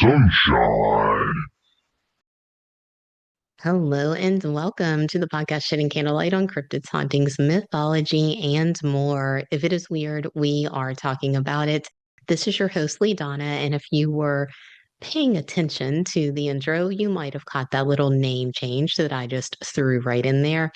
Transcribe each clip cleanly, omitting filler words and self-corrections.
sunshine. Hello and welcome to the podcast Shedding Candlelight on Cryptids, Hauntings, Mythology, and more. If it is weird, we are talking about it. This is your host, Lee Donna, and if you were paying attention to the intro, you might have caught that little name change that I just threw right in there.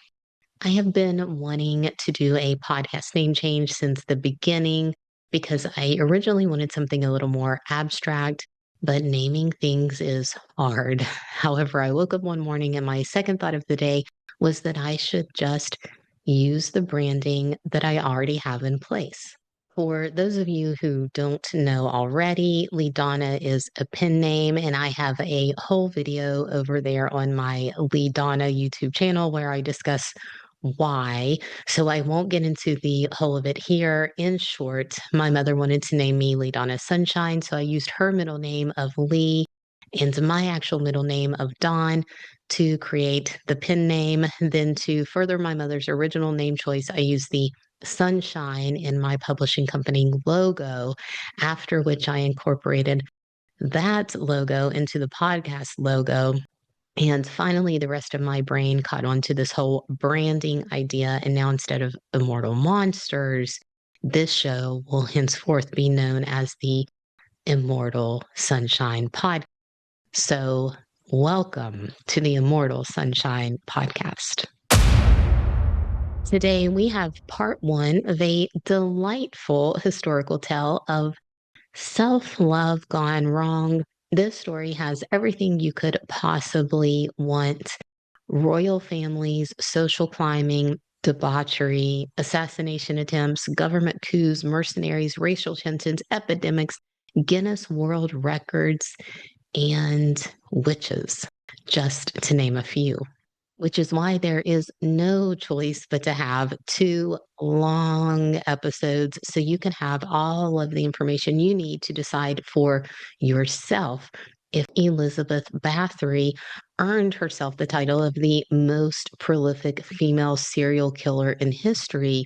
I have been wanting to do a podcast name change since the beginning because I originally wanted something a little more abstract, but naming things is hard. However, I woke up one morning and my second thought of the day was that I should just use the branding that I already have in place. For those of you who don't know already, Lidonna is a pen name, and I have a whole video over there on my Lidonna YouTube channel where I discuss why. So I won't get into the whole of it here. In short, my mother wanted to name me Lidonna Sunshine, so I used her middle name of Lee and my actual middle name of Dawn to create the pen name. Then to further my mother's original name choice, I used the sunshine in my publishing company logo, after which I incorporated that logo into the podcast logo. And finally, the rest of my brain caught on to this whole branding idea. And now instead of Immortal Monsters, this show will henceforth be known as the Immortal Sunshine Podcast. So, welcome to the Immortal Sunshine Podcast. Today, we have part one of a delightful historical tale of self-love gone wrong. This story has everything you could possibly want: royal families, social climbing, debauchery, assassination attempts, government coups, mercenaries, racial tensions, epidemics, Guinness World Records, and witches, just to name a few. Which is why there is no choice but to have 2 long episodes so you can have all of the information you need to decide for yourself if Elizabeth Bathory earned herself the title of the most prolific female serial killer in history,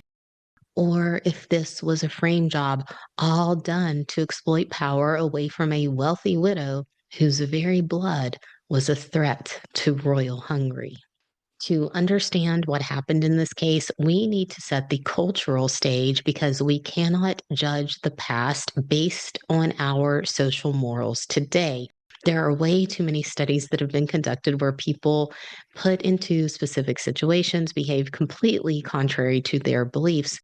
or if this was a frame job all done to exploit power away from a wealthy widow whose very blood was a threat to royal Hungary. To understand what happened in this case, we need to set the cultural stage because we cannot judge the past based on our social morals today. There are way too many studies that have been conducted where people put into specific situations behave completely contrary to their beliefs.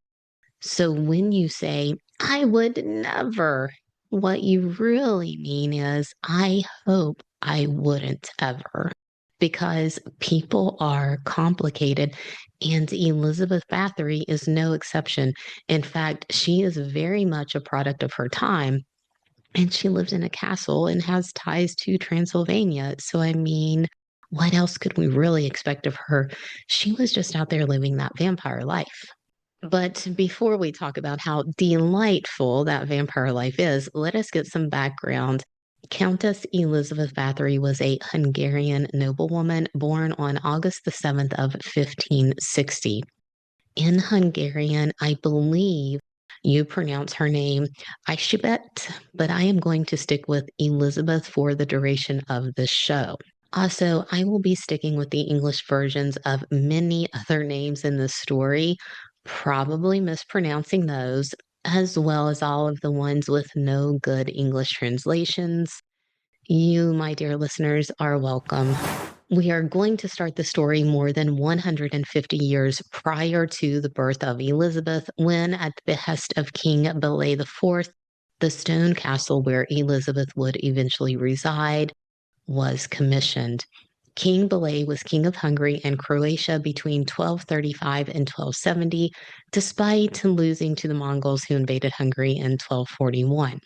So when you say, I would never, what you really mean is, I hope I wouldn't ever. Because people are complicated, and Elizabeth Bathory is no exception. In fact, she is very much a product of her time, and she lives in a castle and has ties to Transylvania. So, I mean, what else could we really expect of her? She was just out there living that vampire life. But before we talk about how delightful that vampire life is, let us get some background. Countess Elizabeth Bathory was a Hungarian noblewoman born on August the 7th of 1560. In Hungarian, I believe you pronounce her name Elisabeth, but I am going to stick with Elizabeth for the duration of the show. Also, I will be sticking with the English versions of many other names in this story, probably mispronouncing those, as well as all of the ones with no good English translations. You, my dear listeners, are welcome. We are going to start the story more than 150 years prior to the birth of Elizabeth, when, at the behest of King Béla IV, the stone castle where Elizabeth would eventually reside was commissioned. King Béla was king of Hungary and Croatia between 1235 and 1270, despite losing to the Mongols who invaded Hungary in 1241.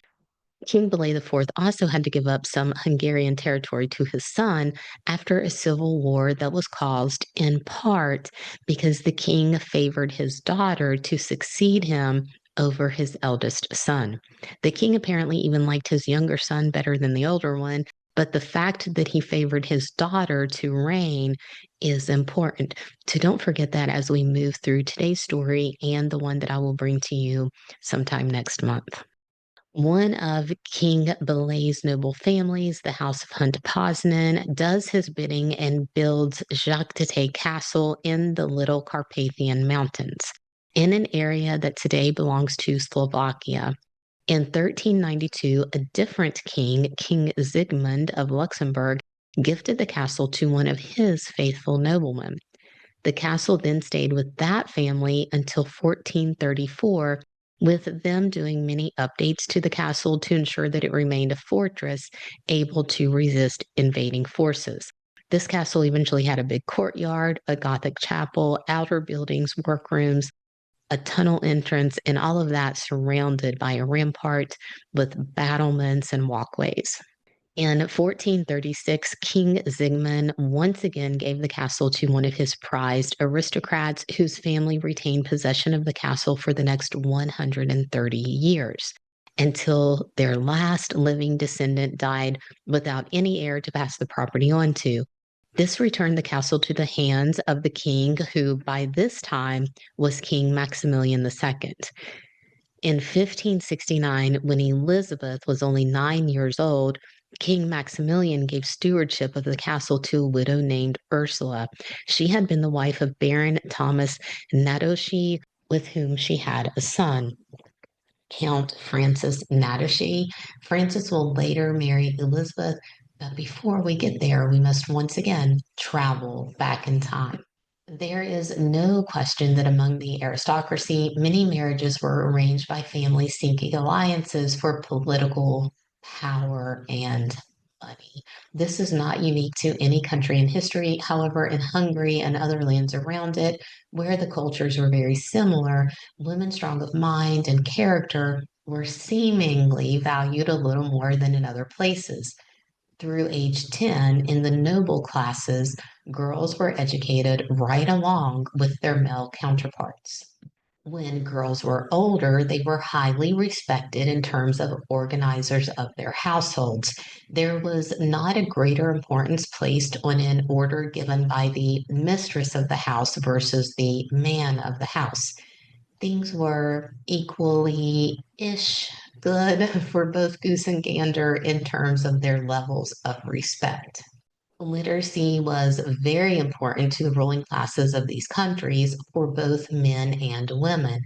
King Béla IV also had to give up some Hungarian territory to his son after a civil war that was caused in part because the king favored his daughter to succeed him over his eldest son. The king apparently even liked his younger son better than the older one, but the fact that he favored his daughter to reign is important. So don't forget that as we move through today's story and the one that I will bring to you sometime next month. One of King Béla's noble families, the House of Hunt-Poznan, does his bidding and builds Čachtický Castle in the Little Carpathian Mountains, in an area that today belongs to Slovakia. In 1392, a different king, King Sigmund of Luxembourg, gifted the castle to one of his faithful noblemen. The castle then stayed with that family until 1434, with them doing many updates to the castle to ensure that it remained a fortress able to resist invading forces. This castle eventually had a big courtyard, a Gothic chapel, outer buildings, workrooms, a tunnel entrance, and all of that surrounded by a rampart with battlements and walkways. In 1436, King Sigmund once again gave the castle to one of his prized aristocrats, whose family retained possession of the castle for the next 130 years, until their last living descendant died without any heir to pass the property on to. This returned the castle to the hands of the king, who by this time was King Maximilian II. In 1569, when Elizabeth was only 9 years old, King Maximilian gave stewardship of the castle to a widow named Ursula. She had been the wife of Baron Thomas Nadochy, with whom she had a son, Count Francis Nadochy. Francis will later marry Elizabeth, but before we get there, we must once again travel back in time. There is no question that among the aristocracy, many marriages were arranged by families seeking alliances for political power and money. This is not unique to any country in history. However, in Hungary and other lands around it, where the cultures were very similar, women strong of mind and character were seemingly valued a little more than in other places. Through age 10, in the noble classes, girls were educated right along with their male counterparts. When girls were older, they were highly respected in terms of organizers of their households. There was not a greater importance placed on an order given by the mistress of the house versus the man of the house. Things were equally-ish good for both goose and gander in terms of their levels of respect. Literacy was very important to the ruling classes of these countries for both men and women,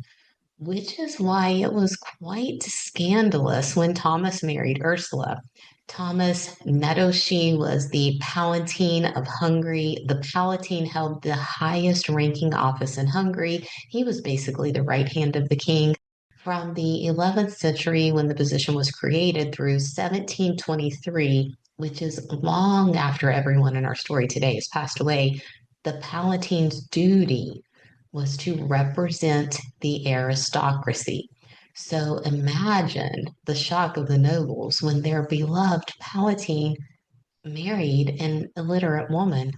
which is why it was quite scandalous when Thomas married Ursula. Thomas Nadochy was the Palatine of Hungary. The Palatine held the highest ranking office in Hungary. He was basically the right hand of the king. From the 11th century, when the position was created, through 1723, which is long after everyone in our story today has passed away, the Palatine's duty was to represent the aristocracy. So imagine the shock of the nobles when their beloved Palatine married an illiterate woman.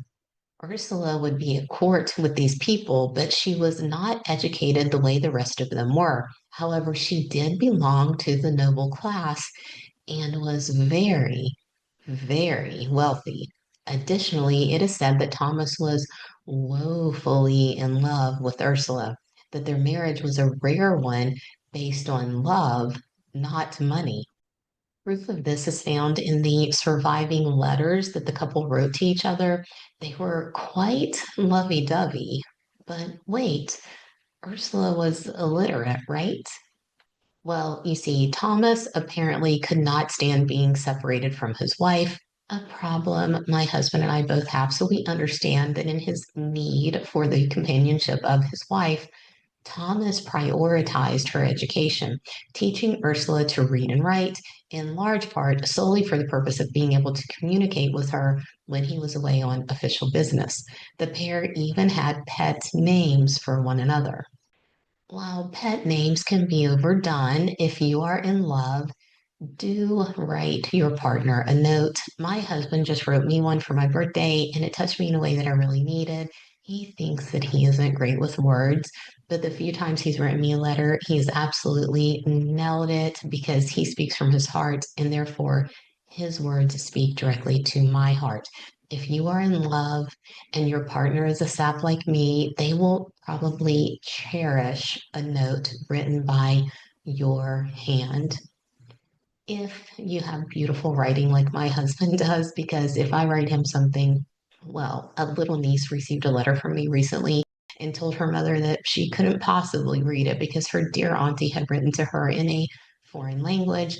Ursula would be at court with these people, but she was not educated the way the rest of them were. However, she did belong to the noble class and was very, very wealthy. Additionally, it is said that Thomas was woefully in love with Ursula, that their marriage was a rare one based on love, not money. Proof of this is found in the surviving letters that the couple wrote to each other. They were quite lovey-dovey. But wait, Ursula was illiterate, right? Well, you see, Thomas apparently could not stand being separated from his wife, a problem my husband and I both have. So we understand that in his need for the companionship of his wife, Thomas prioritized her education, teaching Ursula to read and write, in large part solely for the purpose of being able to communicate with her when he was away on official business. The pair even had pet names for one another. While pet names can be overdone, if you are in love, do write your partner a note. My husband just wrote me one for my birthday, and it touched me in a way that I really needed. He thinks that he isn't great with words, but the few times he's written me a letter, he's absolutely nailed it because he speaks from his heart, and therefore his words speak directly to my heart. If you are in love and your partner is a sap like me, they will probably cherish a note written by your hand. if you have beautiful writing like my husband does, because if I write him something, well, a little niece received a letter from me recently and told her mother that she couldn't possibly read it because her dear auntie had written to her in a foreign language.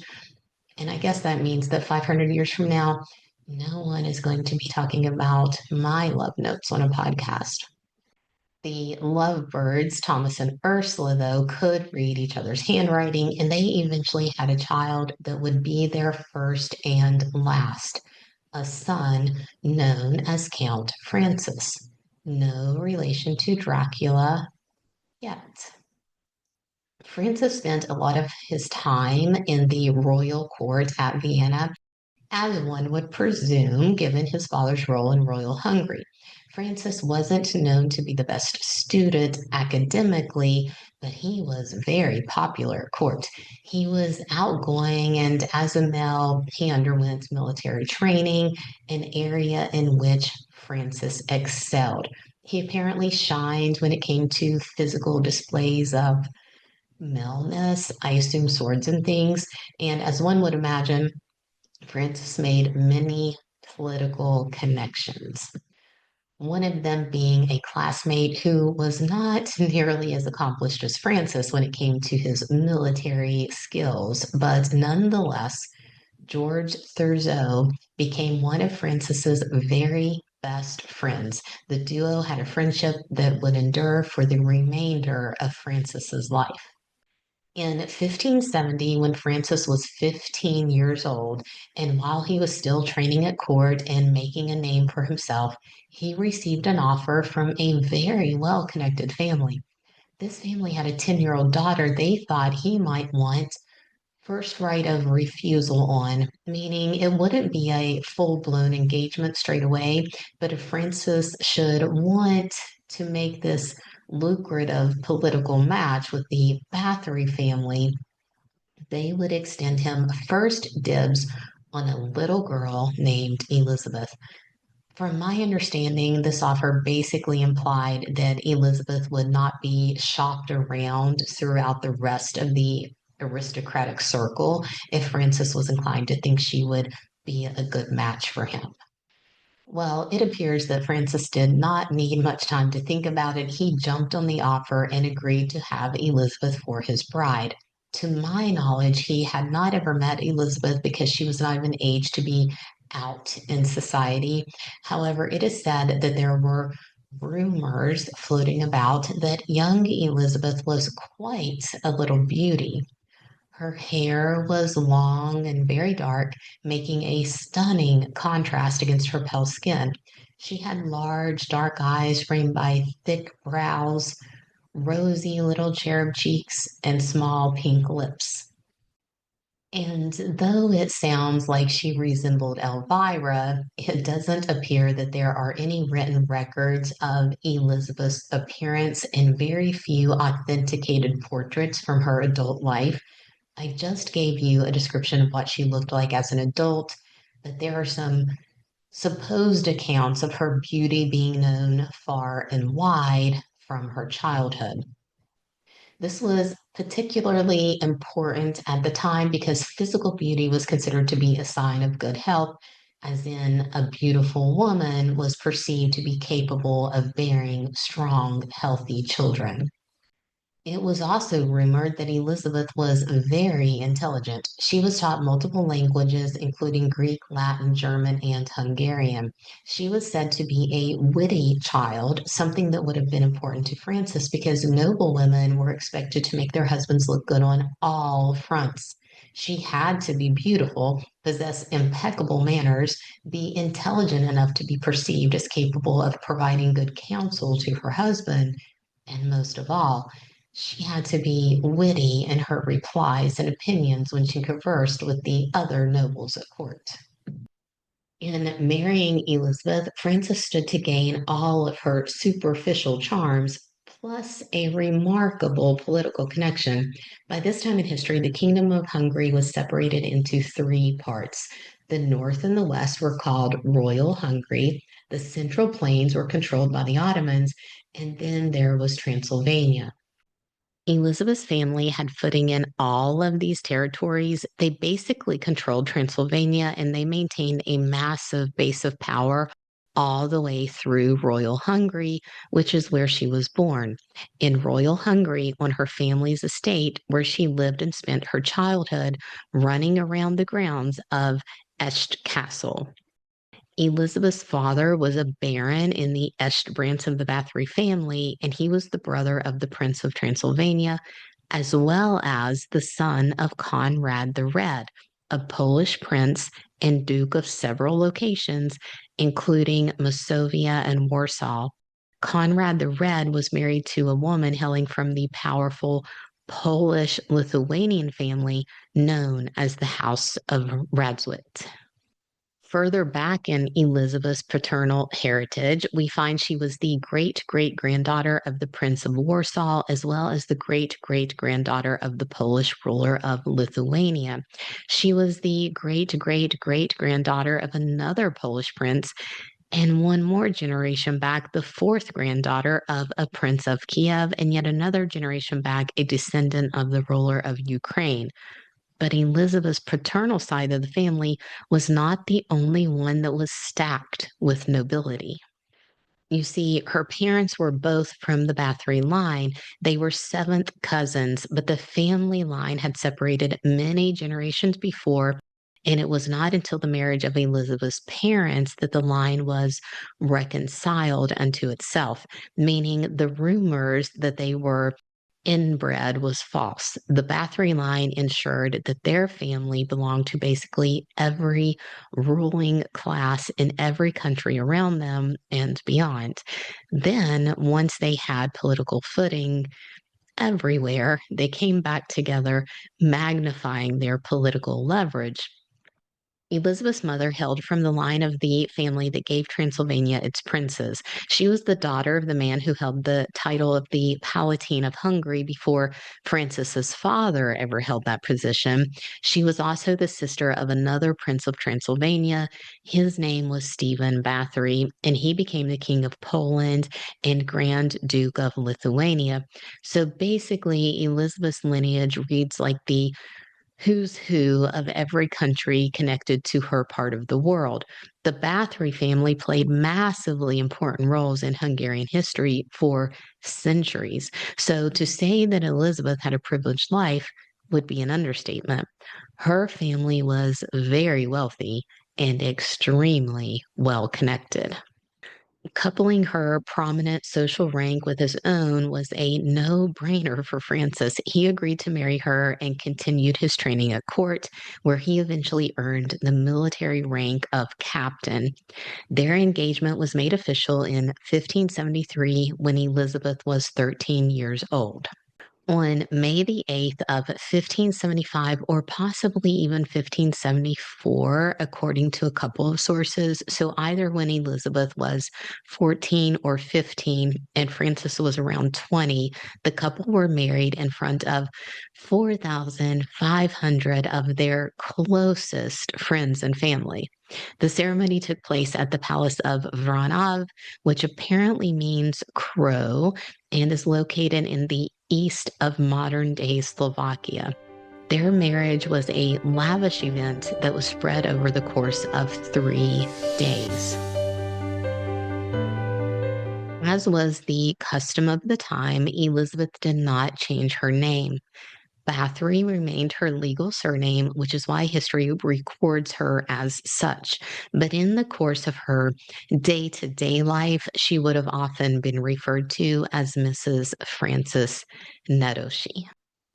And I guess that means that 500 years from now, no one is going to be talking about my love notes on a podcast. The lovebirds, Thomas and Ursula, though, could read each other's handwriting, and they eventually had a child that would be their first and last, a son known as Count Francis. No relation to Dracula yet. Francis spent a lot of his time in the royal court at Vienna, as one would presume, given his father's role in royal Hungary. Francis wasn't known to be the best student academically, but he was very popular at court. He was outgoing, and as a male, he underwent military training, an area in which Francis excelled. He apparently shined when it came to physical displays of maleness, I assume swords and things. And as one would imagine, Francis made many political connections. One of them being a classmate who was not nearly as accomplished as Francis when it came to his military skills, but nonetheless, George Thurzo became one of Francis's very best friends. The duo had a friendship that would endure for the remainder of Francis's life. In 1570, when Francis was 15 years old, and while he was still training at court and making a name for himself, he received an offer from a very well connected family. This family had a 10-year-old daughter they thought he might want first right of refusal on, meaning it wouldn't be a full blown engagement straight away, but if Francis should want to make this lucrative political match with the Bathory family, they would extend him first dibs on a little girl named Elizabeth. From my understanding, this offer basically implied that Elizabeth would not be shopped around throughout the rest of the aristocratic circle if Francis was inclined to think she would be a good match for him. Well, it appears that Francis did not need much time to think about it. He jumped on the offer and agreed to have Elizabeth for his bride. To my knowledge, he had not ever met Elizabeth because she was not of an age to be out in society. However, it is said that there were rumors floating about that young Elizabeth was quite a little beauty. Her hair was long and very dark, making a stunning contrast against her pale skin. She had large, dark eyes framed by thick brows, rosy little cherub cheeks, and small pink lips. And though it sounds like she resembled Elvira, it doesn't appear that there are any written records of Elizabeth's appearance and very few authenticated portraits from her adult life. I just gave you a description of what she looked like as an adult, but there are some supposed accounts of her beauty being known far and wide from her childhood. This was particularly important at the time because physical beauty was considered to be a sign of good health, as in a beautiful woman was perceived to be capable of bearing strong, healthy children. It was also rumored that Elizabeth was very intelligent. She was taught multiple languages, including Greek, Latin, German, and Hungarian. She was said to be a witty child, something that would have been important to Francis because noblewomen were expected to make their husbands look good on all fronts. She had to be beautiful, possess impeccable manners, be intelligent enough to be perceived as capable of providing good counsel to her husband, and most of all, she had to be witty in her replies and opinions when she conversed with the other nobles at court. In marrying Elizabeth, Frances stood to gain all of her superficial charms, plus a remarkable political connection. By this time in history, the Kingdom of Hungary was separated into three parts. The north and the west were called Royal Hungary, the central plains were controlled by the Ottomans, and then there was Transylvania. Elizabeth's family had footing in all of these territories. They basically controlled Transylvania and they maintained a massive base of power all the way through Royal Hungary, which is where she was born. In Royal Hungary, on her family's estate, where she lived and spent her childhood running around the grounds of Este Castle. Elizabeth's father was a baron in the Este branch of the Bathory family, and he was the brother of the Prince of Transylvania, as well as the son of Conrad the Red, a Polish prince and duke of several locations, including Masovia and Warsaw. Conrad the Red was married to a woman hailing from the powerful Polish Lithuanian family known as the House of Radzwit. Further back in Elizabeth's paternal heritage, we find she was the great great granddaughter of the Prince of Warsaw, as well as the great great granddaughter of the Polish ruler of Lithuania. She was the great great great granddaughter of another Polish prince, and one more generation back, the fourth granddaughter of a prince of Kiev, and yet another generation back, a descendant of the ruler of Ukraine. But Elizabeth's paternal side of the family was not the only one that was stacked with nobility. You see, her parents were both from the Bathory line. They were seventh cousins, but the family line had separated many generations before, and it was not until the marriage of Elizabeth's parents that the line was reconciled unto itself, meaning the rumors that they were inbred was false. The Bathory line ensured that their family belonged to basically every ruling class in every country around them and beyond. Then, once they had political footing everywhere, they came back together, magnifying their political leverage. Elizabeth's mother hailed from the line of the family that gave Transylvania its princes. She was the daughter of the man who held the title of the Palatine of Hungary before Francis's father ever held that position. She was also the sister of another prince of Transylvania. His name was Stephen Bathory, and he became the king of Poland and Grand Duke of Lithuania. So basically, Elizabeth's lineage reads like the who's who of every country connected to her part of the world. The Bathory family played massively important roles in Hungarian history for centuries. So to say that Elizabeth had a privileged life would be an understatement. Her family was very wealthy and extremely well connected. Coupling her prominent social rank with his own was a no-brainer for Francis. He agreed to marry her and continued his training at court, where he eventually earned the military rank of captain. Their engagement was made official in 1573 when Elizabeth was 13 years old. On May the 8th of 1575, or possibly even 1574, according to a couple of sources. So either when Elizabeth was 14 or 15 and Francis was around 20, the couple were married in front of 4,500 of their closest friends and family. The ceremony took place at the Palace of Vranov, which apparently means crow and is located in the east of modern-day Slovakia. Their marriage was a lavish event that was spread over the course of 3 days. As was the custom of the time, Elizabeth did not change her name. Bathory remained her legal surname, which is why history records her as such. But in the course of her day to day life, she would have often been referred to as Mrs. Francis Nedoshi.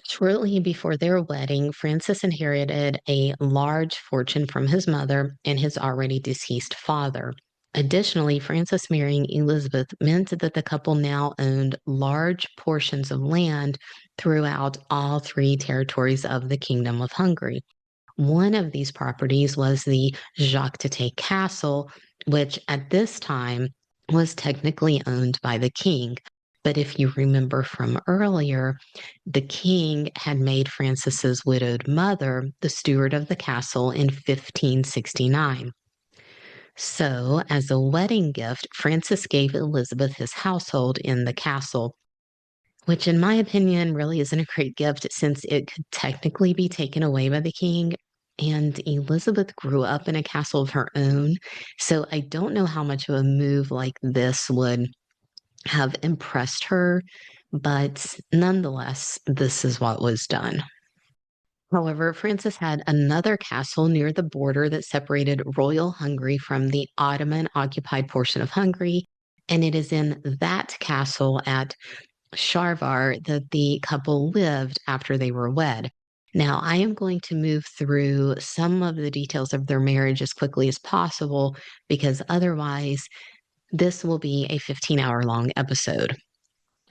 Shortly before their wedding, Francis inherited a large fortune from his mother and his already deceased father. Additionally, Francis marrying Elizabeth meant that the couple now owned large portions of land throughout all 3 territories of the Kingdom of Hungary. One of these properties was the Čachtický castle, which at this time was technically owned by the king. But if you remember from earlier, the king had made Francis's widowed mother the steward of the castle in 1569. So, as a wedding gift, Francis gave Elizabeth his household in the castle. which in my opinion really isn't a great gift since it could technically be taken away by the king. And Elizabeth grew up in a castle of her own. So I don't know how much of a move like this would have impressed her, but nonetheless, this is what was done. However, Francis had another castle near the border that separated royal Hungary from the Ottoman occupied portion of Hungary. And it is in that castle at Sharvar that the couple lived after they were wed. Now, I am going to move through some of the details of their marriage as quickly as possible because otherwise, this will be a 15-hour long episode.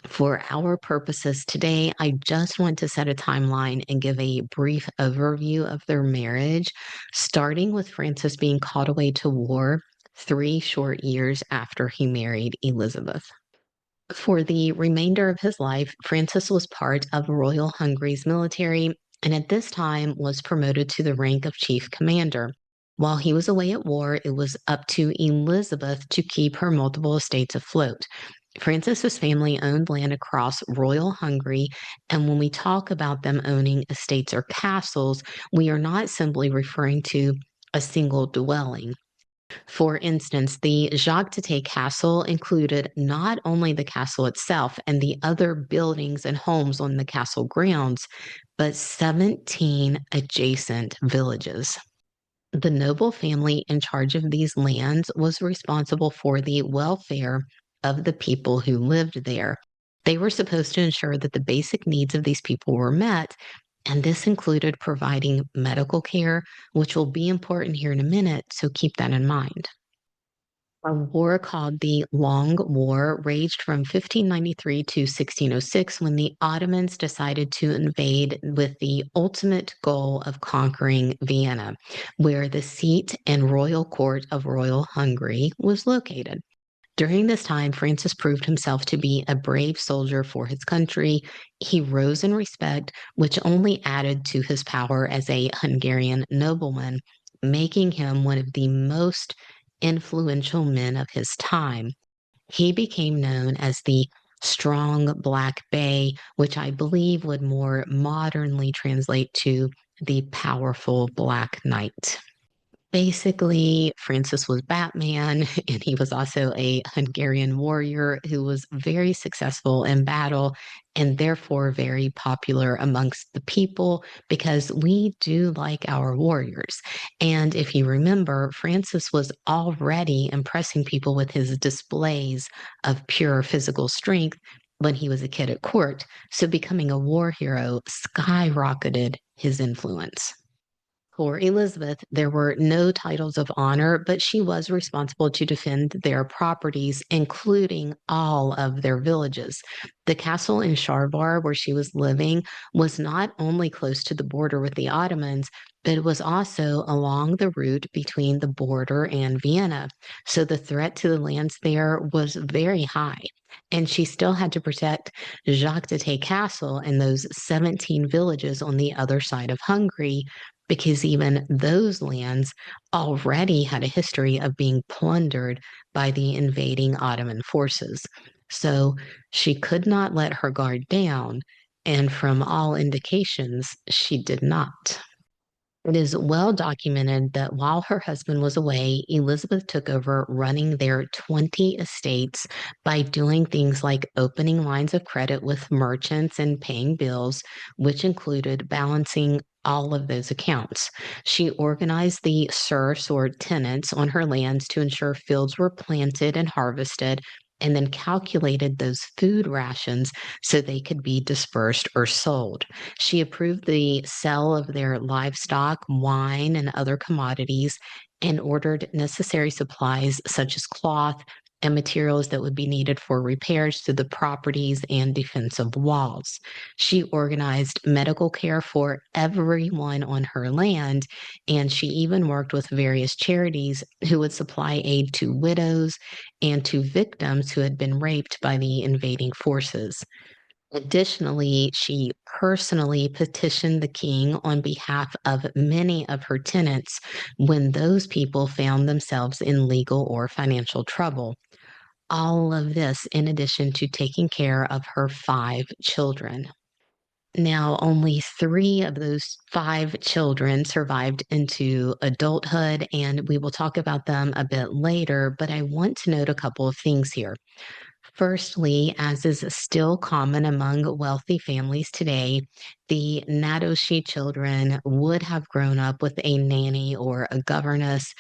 For our purposes today, I just want to set a timeline and give a brief overview of their marriage, starting with Francis being called away to war 3 short years after he married Elizabeth. For the remainder of his life, Francis was part of Royal Hungary's military and at this time was promoted to the rank of chief commander. While he was away at war, it was up to Elizabeth to keep her multiple estates afloat. Francis's family owned land across Royal Hungary, and when we talk about them owning estates or castles, we are not simply referring to a single dwelling. For instance, the Čachtický castle included not only the castle itself and the other buildings and homes on the castle grounds, but 17 adjacent villages. The noble family in charge of these lands was responsible for the welfare of the people who lived there. They were supposed to ensure that the basic needs of these people were met, and this included providing medical care, which will be important here in a minute, so keep that in mind. A war called the Long War raged from 1593 to 1606 when the Ottomans decided to invade with the ultimate goal of conquering Vienna, where the seat and royal court of Royal Hungary was located. During this time, Francis proved himself to be a brave soldier for his country. He rose in respect, which only added to his power as a Hungarian nobleman, making him one of the most influential men of his time. He became known as the Strong Black Bay, which I believe would more modernly translate to the Powerful Black Knight. Basically, Francis was Batman, and he was also a Hungarian warrior who was very successful in battle and therefore very popular amongst the people because we do like our warriors. And if you remember, Francis was already impressing people with his displays of pure physical strength when he was a kid at court. So becoming a war hero skyrocketed his influence. For Elizabeth, there were no titles of honor, but she was responsible to defend their properties, including all of their villages. The castle in Sharvar, where she was living, was not only close to the border with the Ottomans, but it was also along the route between the border and Vienna. So the threat to the lands there was very high. And she still had to protect Čachtický Castle and those 17 villages on the other side of Hungary because even those lands already had a history of being plundered by the invading Ottoman forces. So she could not let her guard down, and from all indications, she did not. It is well documented that while her husband was away, Elizabeth took over running their 20 estates by doing things like opening lines of credit with merchants and paying bills, which included balancing all of those accounts. She organized the serfs or tenants on her lands to ensure fields were planted and harvested, and then calculated those food rations so they could be dispersed or sold. She approved the sale of their livestock, wine, and other commodities, and ordered necessary supplies such as cloth and materials that would be needed for repairs to the properties and defensive walls. She organized medical care for everyone on her land, and she even worked with various charities who would supply aid to widows and to victims who had been raped by the invading forces. Additionally, she personally petitioned the king on behalf of many of her tenants when those people found themselves in legal or financial trouble. All of this in addition to taking care of her 5 children. Now, only 3 of those 5 children survived into adulthood, and we will talk about them a bit later. But I want to note a couple of things here. Firstly, as is still common among wealthy families today, the Nadoshi children would have grown up with a nanny or a governess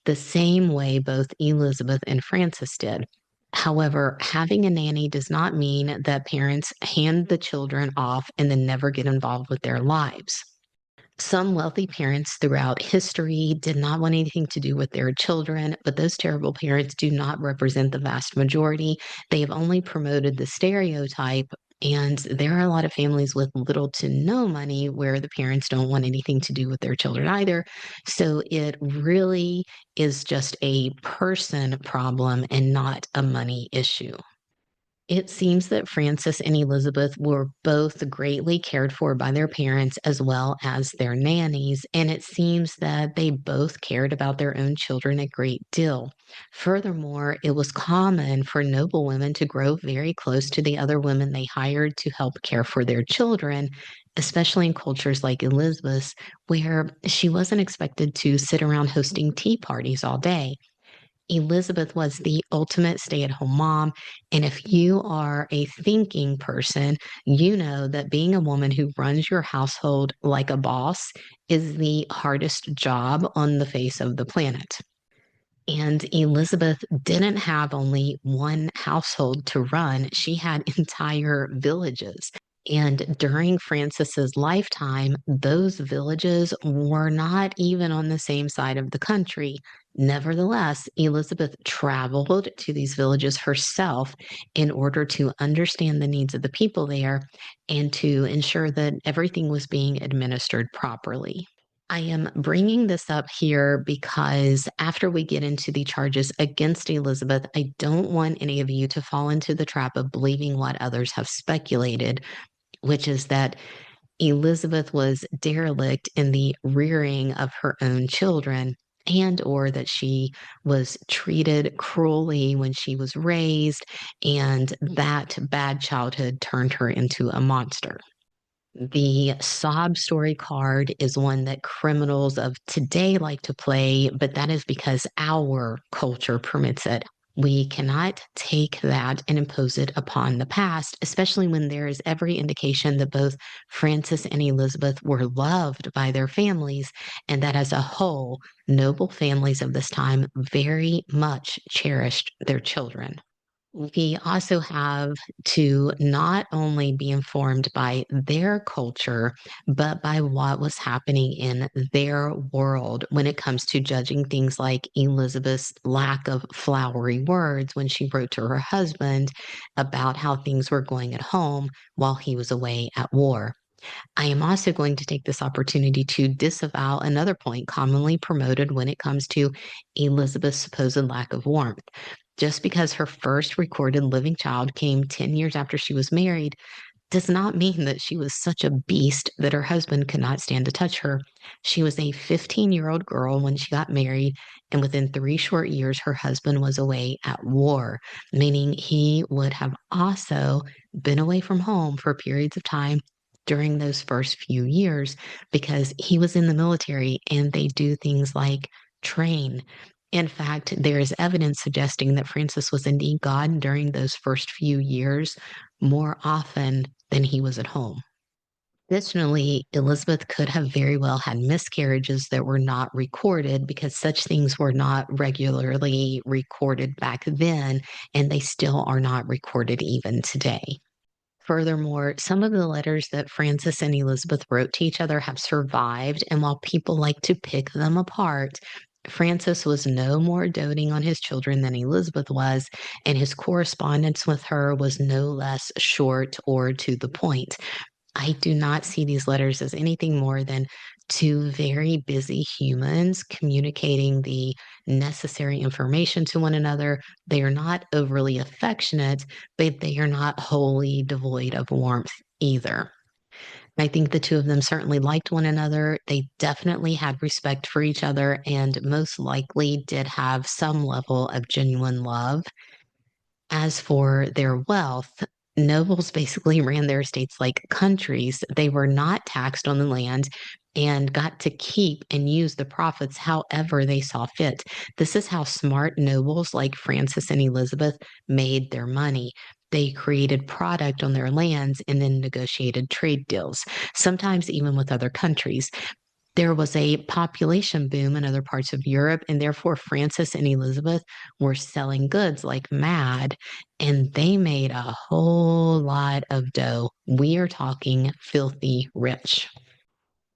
the same way both Elizabeth and Francis did. However, having a nanny does not mean that parents hand the children off and then never get involved with their lives. Some wealthy parents throughout history did not want anything to do with their children, but those terrible parents do not represent the vast majority. They have only promoted the stereotype. And there are a lot of families with little to no money where the parents don't want anything to do with their children either. So it really is just a person problem and not a money issue. It seems that Francis and Elizabeth were both greatly cared for by their parents as well as their nannies, and it seems that they both cared about their own children a great deal. Furthermore, it was common for noblewomen to grow very close to the other women they hired to help care for their children, especially in cultures like Elizabeth's, where she wasn't expected to sit around hosting tea parties all day. Elizabeth was the ultimate stay at home mom. And if you are a thinking person, you know that being a woman who runs your household like a boss is the hardest job on the face of the planet. And Elizabeth didn't have only one household to run, she had entire villages. And during Francis's lifetime, those villages were not even on the same side of the country. Nevertheless, Elizabeth traveled to these villages herself in order to understand the needs of the people there and to ensure that everything was being administered properly. I am bringing this up here because after we get into the charges against Elizabeth, I don't want any of you to fall into the trap of believing what others have speculated, which is that Elizabeth was derelict in the rearing of her own children and or that she was treated cruelly when she was raised and that bad childhood turned her into a monster. The sob story card is one that criminals of today like to play, but that is because our culture permits it. We cannot take that and impose it upon the past, especially when there is every indication that both Francis and Elizabeth were loved by their families, and that as a whole, noble families of this time very much cherished their children. We also have to not only be informed by their culture, but by what was happening in their world when it comes to judging things like Elizabeth's lack of flowery words when she wrote to her husband about how things were going at home while he was away at war. I am also going to take this opportunity to disavow another point commonly promoted when it comes to Elizabeth's supposed lack of warmth. Just because her first recorded living child came 10 years after she was married does not mean that she was such a beast that her husband could not stand to touch her. She was a 15-year-old girl when she got married, and within 3 short years, her husband was away at war, meaning he would have also been away from home for periods of time during those first few years because he was in the military and they do things like train. In fact, there is evidence suggesting that Francis was indeed gone during those first few years more often than he was at home. Additionally, Elizabeth could have very well had miscarriages that were not recorded because such things were not regularly recorded back then, and they still are not recorded even today. Furthermore, some of the letters that Francis and Elizabeth wrote to each other have survived, and while people like to pick them apart, Francis was no more doting on his children than Elizabeth was, and his correspondence with her was no less short or to the point. I do not see these letters as anything more than two very busy humans communicating the necessary information to one another. They are not overly affectionate, but they are not wholly devoid of warmth either. I think the two of them certainly liked one another. They definitely had respect for each other and most likely did have some level of genuine love. As for their wealth, nobles basically ran their estates like countries. They were not taxed on the land and got to keep and use the profits however they saw fit. This is how smart nobles like Francis and Elizabeth made their money. They created product on their lands and then negotiated trade deals, sometimes even with other countries. There was a population boom in other parts of Europe, and therefore Francis and Elizabeth were selling goods like mad, and they made a whole lot of dough. We are talking filthy rich.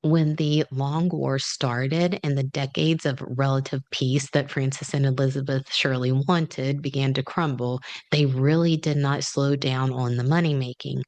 When the Long War started and the decades of relative peace that Francis and Elizabeth surely wanted began to crumble, they really did not slow down on the money making.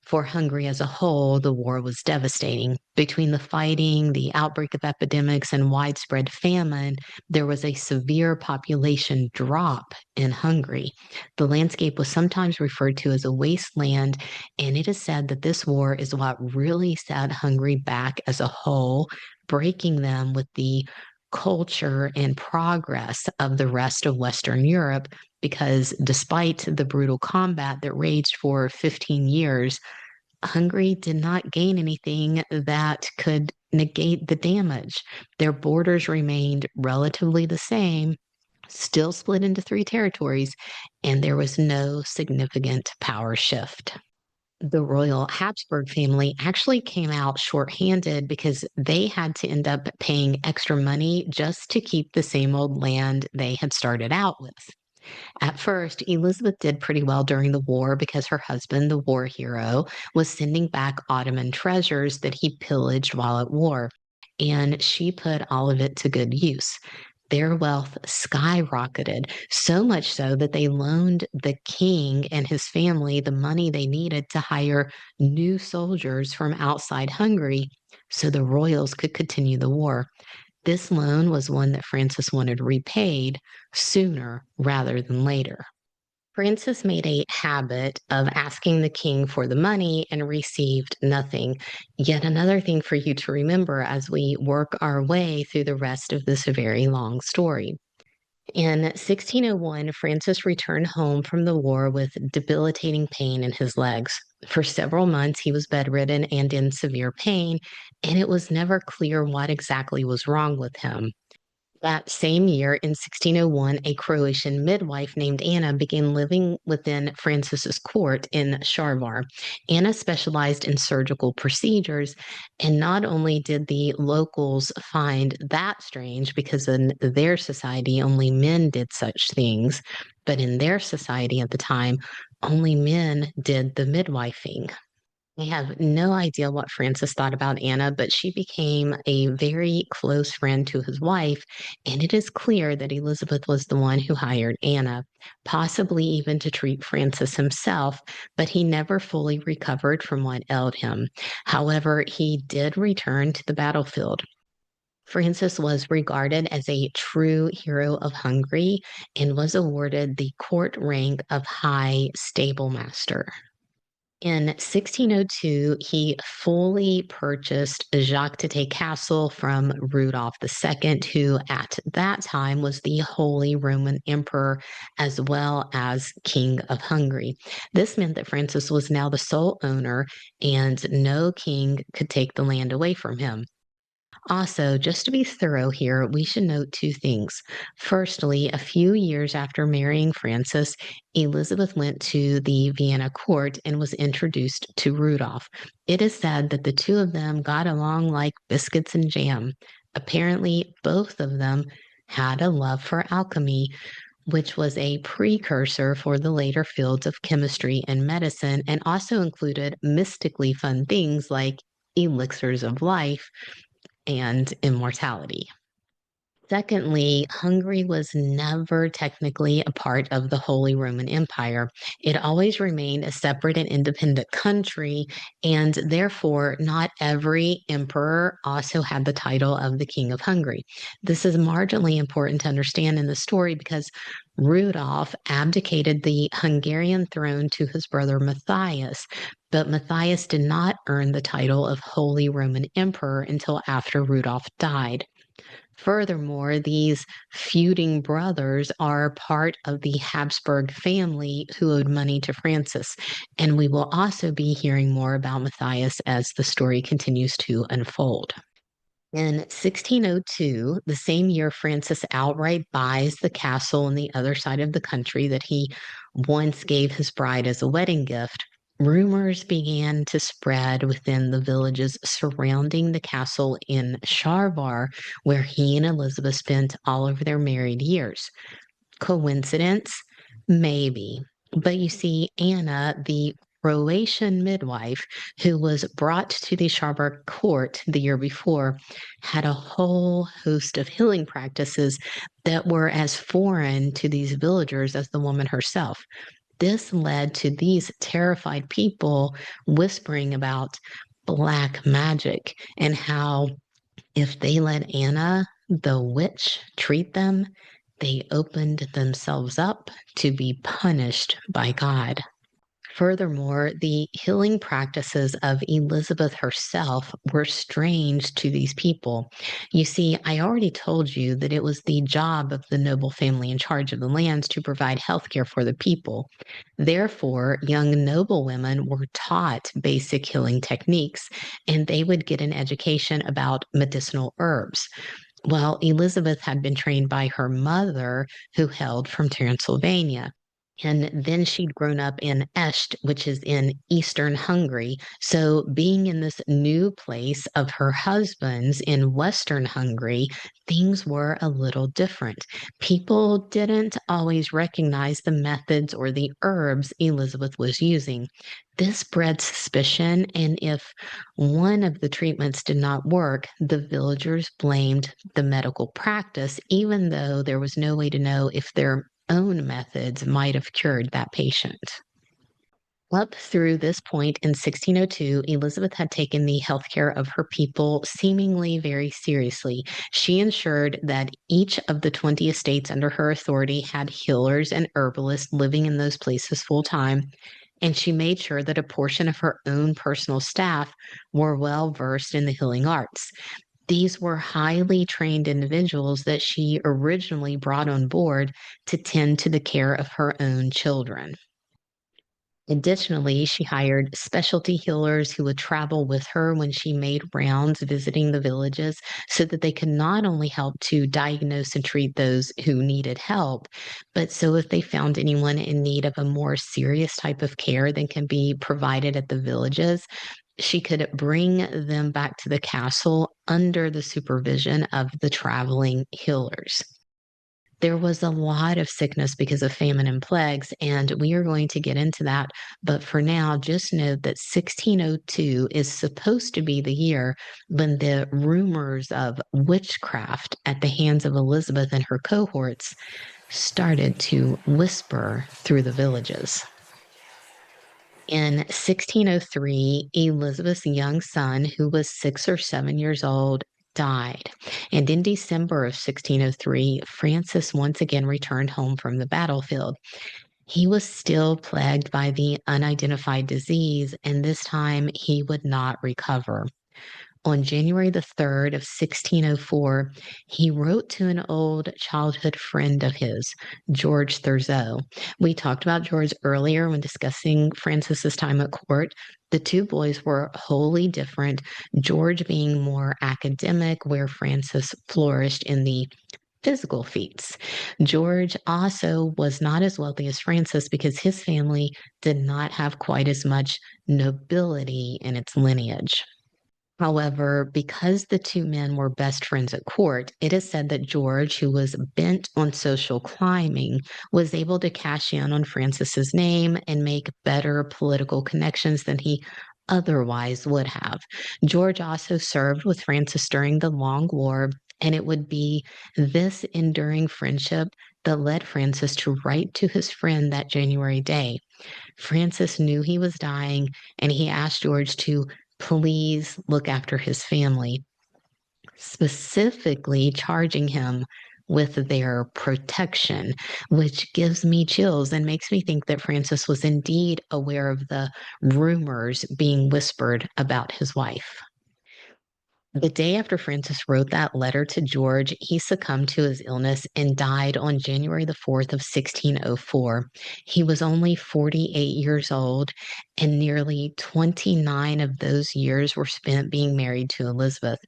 For Hungary as a whole, the war was devastating. Between the fighting, the outbreak of epidemics, and widespread famine, there was a severe population drop in Hungary. The landscape was sometimes referred to as a wasteland, and it is said that this war is what really set Hungary back as a whole, breaking them with the culture and progress of the rest of Western Europe because despite the brutal combat that raged for 15 years, Hungary did not gain anything that could negate the damage. Their borders remained relatively the same, still split into three territories, and there was no significant power shift. The royal Habsburg family actually came out shorthanded because they had to end up paying extra money just to keep the same old land they had started out with. At first, Elizabeth did pretty well during the war because her husband, the war hero, was sending back Ottoman treasures that he pillaged while at war, and she put all of it to good use. Their wealth skyrocketed, so much so that they loaned the king and his family the money they needed to hire new soldiers from outside Hungary so the royals could continue the war. This loan was one that Francis wanted repaid sooner rather than later. Francis made a habit of asking the king for the money and received nothing. Yet another thing for you to remember as we work our way through the rest of this very long story. In 1601, Francis returned home from the war with debilitating pain in his legs. For several months, he was bedridden and in severe pain, and it was never clear what exactly was wrong with him. That same year, in 1601, a Croatian midwife named Anna began living within Francis's court in Sharvar. Anna specialized in surgical procedures, and not only did the locals find that strange because in their society only men did such things, but in their society at the time, only men did the midwifing. I have no idea what Francis thought about Anna, but she became a very close friend to his wife, and it is clear that Elizabeth was the one who hired Anna, possibly even to treat Francis himself, but he never fully recovered from what ailed him. However, he did return to the battlefield. Francis was regarded as a true hero of Hungary and was awarded the court rank of High Stable Master. In 1602, he fully purchased Čachtický castle from Rudolph II, who at that time was the Holy Roman Emperor as well as King of Hungary. This meant that Francis was now the sole owner and no king could take the land away from him. Also, just to be thorough here, we should note two things. Firstly, a few years after marrying Francis, Elizabeth went to the Vienna court and was introduced to Rudolph. It is said that the two of them got along like biscuits and jam. Apparently, both of them had a love for alchemy, which was a precursor for the later fields of chemistry and medicine, and also included mystically fun things like elixirs of life and immortality. Secondly, Hungary was never technically a part of the Holy Roman Empire. It always remained a separate and independent country, and therefore, not every emperor also had the title of the King of Hungary. This is marginally important to understand in the story because Rudolph abdicated the Hungarian throne to his brother Matthias, but Matthias did not earn the title of Holy Roman Emperor until after Rudolph died. Furthermore, these feuding brothers are part of the Habsburg family who owed money to Francis. And we will also be hearing more about Matthias as the story continues to unfold. In 1602, the same year Francis outright buys the castle on the other side of the country that he once gave his bride as a wedding gift, rumors began to spread within the villages surrounding the castle in Sharvar, where he and Elizabeth spent all of their married years. Coincidence? Maybe. But you see, Anna, the Croatian midwife who was brought to the Sharburg court the year before, had a whole host of healing practices that were as foreign to these villagers as the woman herself. This led to these terrified people whispering about black magic and how if they let Anna, the witch, treat them, they opened themselves up to be punished by God. Furthermore, the healing practices of Elizabeth herself were strange to these people. You see, I already told you that it was the job of the noble family in charge of the lands to provide health care for the people. Therefore, young noblewomen were taught basic healing techniques, and they would get an education about medicinal herbs. Well, Elizabeth had been trained by her mother, who hailed from Transylvania. And then she'd grown up in Est, which is in eastern Hungary. So, being in this new place of her husband's in western Hungary, things were a little different. People didn't always recognize the methods or the herbs Elizabeth was using. This bred suspicion, and if one of the treatments did not work, the villagers blamed the medical practice, even though there was no way to know if their own methods might have cured that patient. Up through this point in 1602, Elizabeth had taken the healthcare of her people seemingly very seriously. She ensured that each of the 20 estates under her authority had healers and herbalists living in those places full time, and she made sure that a portion of her own personal staff were well versed in the healing arts. These were highly trained individuals that she originally brought on board to tend to the care of her own children. Additionally, she hired specialty healers who would travel with her when she made rounds visiting the villages so that they could not only help to diagnose and treat those who needed help, but so if they found anyone in need of a more serious type of care than can be provided at the villages, she could bring them back to the castle under the supervision of the traveling healers. There was a lot of sickness because of famine and plagues, and we are going to get into that. But for now, just know that 1602 is supposed to be the year when the rumors of witchcraft at the hands of Elizabeth and her cohorts started to whisper through the villages. In 1603, Elizabeth's young son, who was 6 or 7 years old, died. And in December of 1603, Francis once again returned home from the battlefield. He was still plagued by the unidentified disease, and this time he would not recover. On January the 3rd of 1604, he wrote to an old childhood friend of his, George Thurzo. We talked about George earlier when discussing Francis's time at court. The two boys were wholly different, George being more academic, where Francis flourished in the physical feats. George also was not as wealthy as Francis because his family did not have quite as much nobility in its lineage. However, because the two men were best friends at court, it is said that George, who was bent on social climbing, was able to cash in on Francis's name and make better political connections than he otherwise would have. George also served with Francis during the Long War, and it would be this enduring friendship that led Francis to write to his friend that January day. Francis knew he was dying, and he asked George to please look after his family, specifically charging him with their protection, which gives me chills and makes me think that Francis was indeed aware of the rumors being whispered about his wife. The day after Francis wrote that letter to George, he succumbed to his illness and died on January the 4th of 1604. He was only 48 years old, and nearly 29 of those years were spent being married to Elizabeth.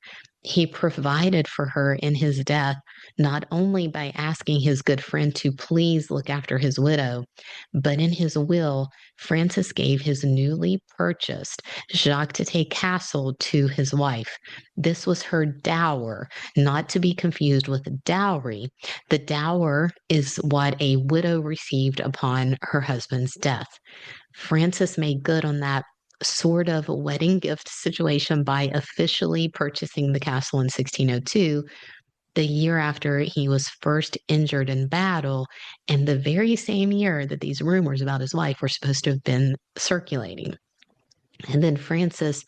He provided for her in his death, not only by asking his good friend to please look after his widow, but in his will, Francis gave his newly purchased Čachtický castle to his wife. This was her dower, not to be confused with dowry. The dower is what a widow received upon her husband's death. Francis made good on that sort of wedding gift situation by officially purchasing the castle in 1602, the year after he was first injured in battle, and the very same year that these rumors about his wife were supposed to have been circulating. And then Francis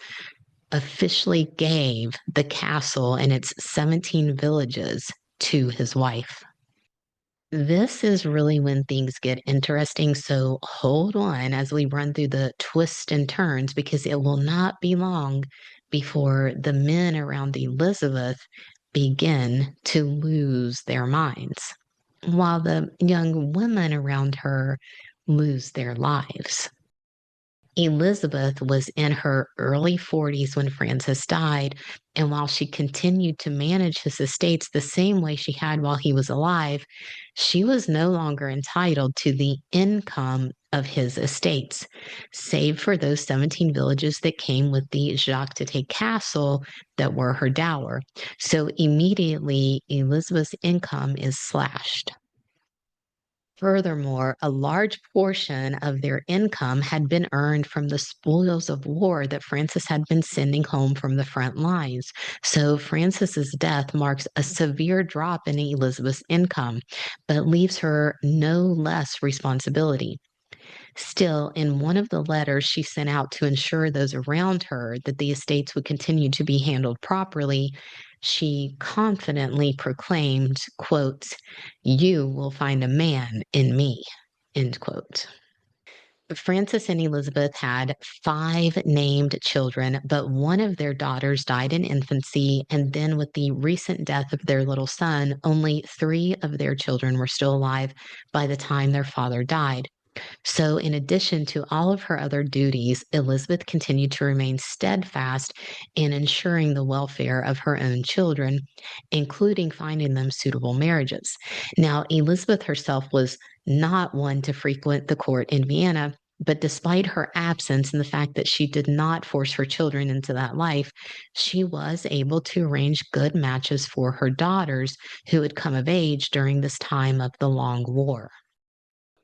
officially gave the castle and its 17 villages to his wife. This is really when things get interesting. So hold on as we run through the twists and turns, because it will not be long before the men around Elizabeth begin to lose their minds, while the young women around her lose their lives. Elizabeth was in her early 40s when Francis died, and while she continued to manage his estates the same way she had while he was alive, she was no longer entitled to the income of his estates, save for those 17 villages that came with the Čachtický castle that were her dower. So immediately, Elizabeth's income is slashed. Furthermore, a large portion of their income had been earned from the spoils of war that Francis had been sending home from the front lines. So Francis's death marks a severe drop in Elizabeth's income, but leaves her no less responsibility. Still, in one of the letters she sent out to ensure those around her that the estates would continue to be handled properly, she confidently proclaimed, quote, "You will find a man in me," end quote. Francis and Elizabeth had 5 named children, but one of their daughters died in infancy, and then with the recent death of their little son, only 3 of their children were still alive by the time their father died. So, in addition to all of her other duties, Elizabeth continued to remain steadfast in ensuring the welfare of her own children, including finding them suitable marriages. Now, Elizabeth herself was not one to frequent the court in Vienna, but despite her absence and the fact that she did not force her children into that life, she was able to arrange good matches for her daughters who had come of age during this time of the Long War.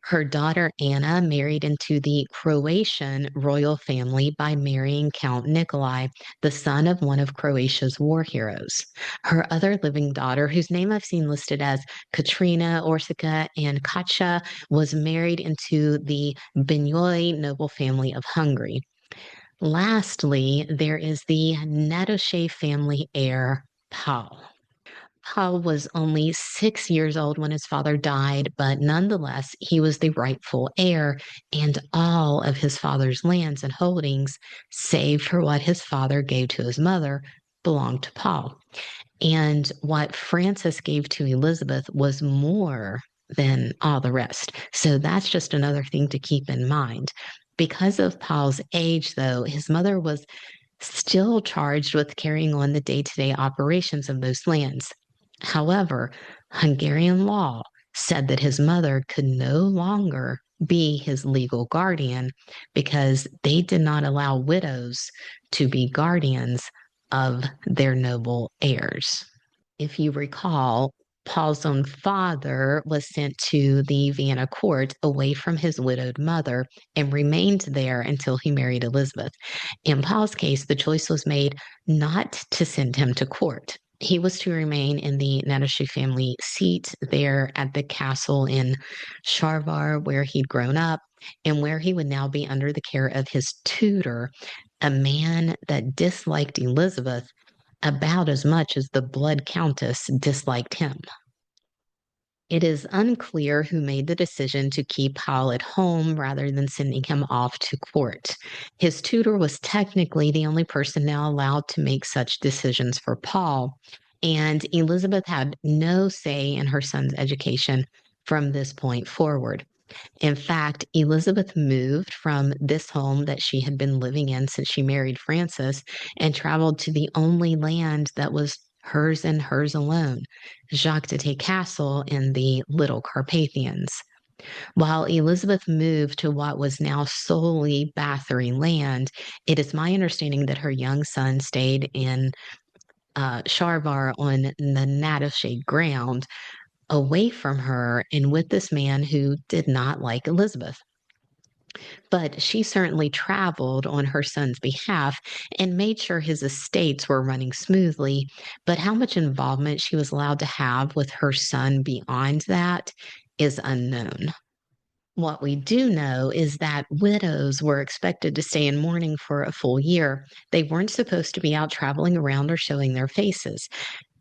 Her daughter Anna married into the Croatian royal family by marrying Count Nikolai, the son of one of Croatia's war heroes. Her other living daughter, whose name I've seen listed as Katrina, Orsica, and Katja, was married into the Benyoi noble family of Hungary. Lastly, there is the Nádasdy family heir, Paul. Paul was only 6 years old when his father died, but nonetheless, he was the rightful heir, and all of his father's lands and holdings, save for what his father gave to his mother, belonged to Paul. And what Francis gave to Elizabeth was more than all the rest. So that's just another thing to keep in mind. Because of Paul's age, though, his mother was still charged with carrying on the day to day operations of those lands. However, Hungarian law said that his mother could no longer be his legal guardian because they did not allow widows to be guardians of their noble heirs. If you recall, Paul's own father was sent to the Vienna court away from his widowed mother and remained there until he married Elizabeth. In Paul's case, the choice was made not to send him to court. He was to remain in the Nádasdy family seat there at the castle in Sharvar, where he'd grown up, and where he would now be under the care of his tutor, a man that disliked Elizabeth about as much as the Blood Countess disliked him. It is unclear who made the decision to keep Hal at home rather than sending him off to court. His tutor was technically the only person now allowed to make such decisions for Paul, and Elizabeth had no say in her son's education from this point forward. In fact, Elizabeth moved from this home that she had been living in since she married Francis and traveled to the only land that was hers and hers alone, Čachtický Castle in the Little Carpathians. While Elizabeth moved to what was now solely Bathory land, it is my understanding that her young son stayed in Sharvar on the Natashade ground away from her and with this man who did not like Elizabeth. But she certainly traveled on her son's behalf and made sure his estates were running smoothly. But how much involvement she was allowed to have with her son beyond that is unknown. What we do know is that widows were expected to stay in mourning for a full year. They weren't supposed to be out traveling around or showing their faces.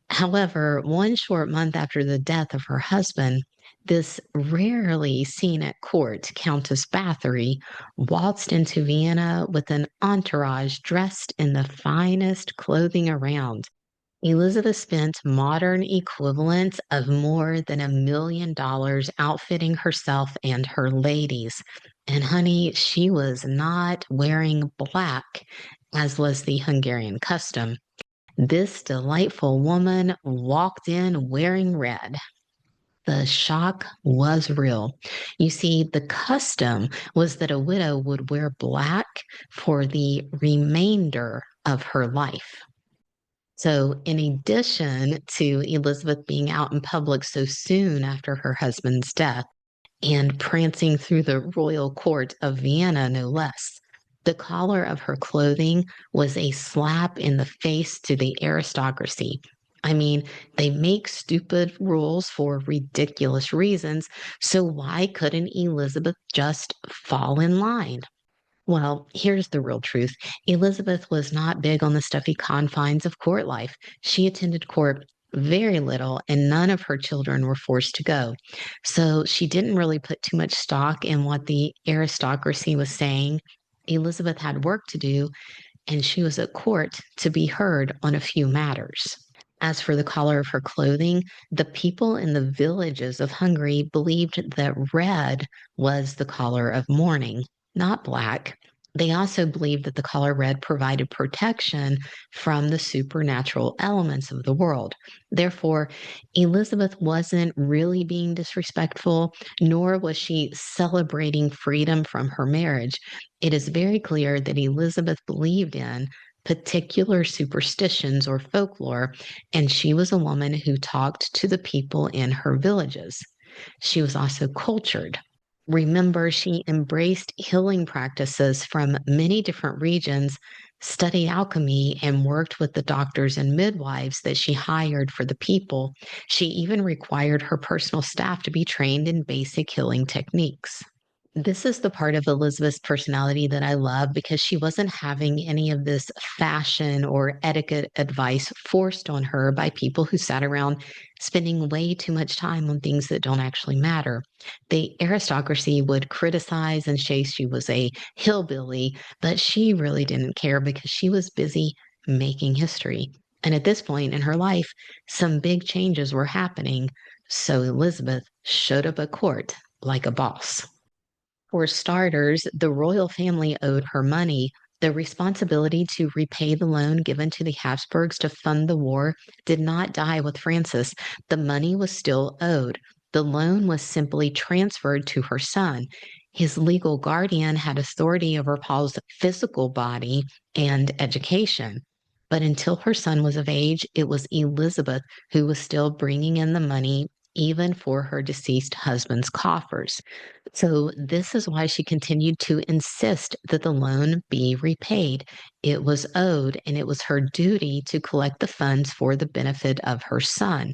However, one short month after the death of her husband, this rarely seen at court Countess Bathory waltzed into Vienna with an entourage dressed in the finest clothing around. Elizabeth spent modern equivalents of more than $1 million outfitting herself and her ladies. And honey, she was not wearing black, as was the Hungarian custom. This delightful woman walked in wearing red. The shock was real. You see, the custom was that a widow would wear black for the remainder of her life. So, in addition to Elizabeth being out in public so soon after her husband's death and prancing through the royal court of Vienna, no less, the collar of her clothing was a slap in the face to the aristocracy. I mean, they make stupid rules for ridiculous reasons, so why couldn't Elizabeth just fall in line? Well, here's the real truth. Elizabeth was not big on the stuffy confines of court life. She attended court very little, and none of her children were forced to go. So she didn't really put too much stock in what the aristocracy was saying. Elizabeth had work to do, and she was at court to be heard on a few matters. As for the color of her clothing, the people in the villages of Hungary believed that red was the color of mourning, not black. They also believed that the color red provided protection from the supernatural elements of the world. Therefore, Elizabeth wasn't really being disrespectful, nor was she celebrating freedom from her marriage. It is very clear that Elizabeth believed in particular superstitions or folklore, and she was a woman who talked to the people in her villages. She was also cultured. Remember, she embraced healing practices from many different regions, studied alchemy, and worked with the doctors and midwives that she hired for the people. She even required her personal staff to be trained in basic healing techniques. This is the part of Elizabeth's personality that I love because she wasn't having any of this fashion or etiquette advice forced on her by people who sat around spending way too much time on things that don't actually matter. The aristocracy would criticize and say she was a hillbilly, but she really didn't care because she was busy making history. And at this point in her life, some big changes were happening. So Elizabeth showed up at court like a boss. For starters, the royal family owed her money. The responsibility to repay the loan given to the Habsburgs to fund the war did not die with Francis. The money was still owed. The loan was simply transferred to her son. His legal guardian had authority over Paul's physical body and education. But until her son was of age, it was Elizabeth who was still bringing in the money, even for her deceased husband's coffers. So, this is why she continued to insist that the loan be repaid. It was owed, and it was her duty to collect the funds for the benefit of her son.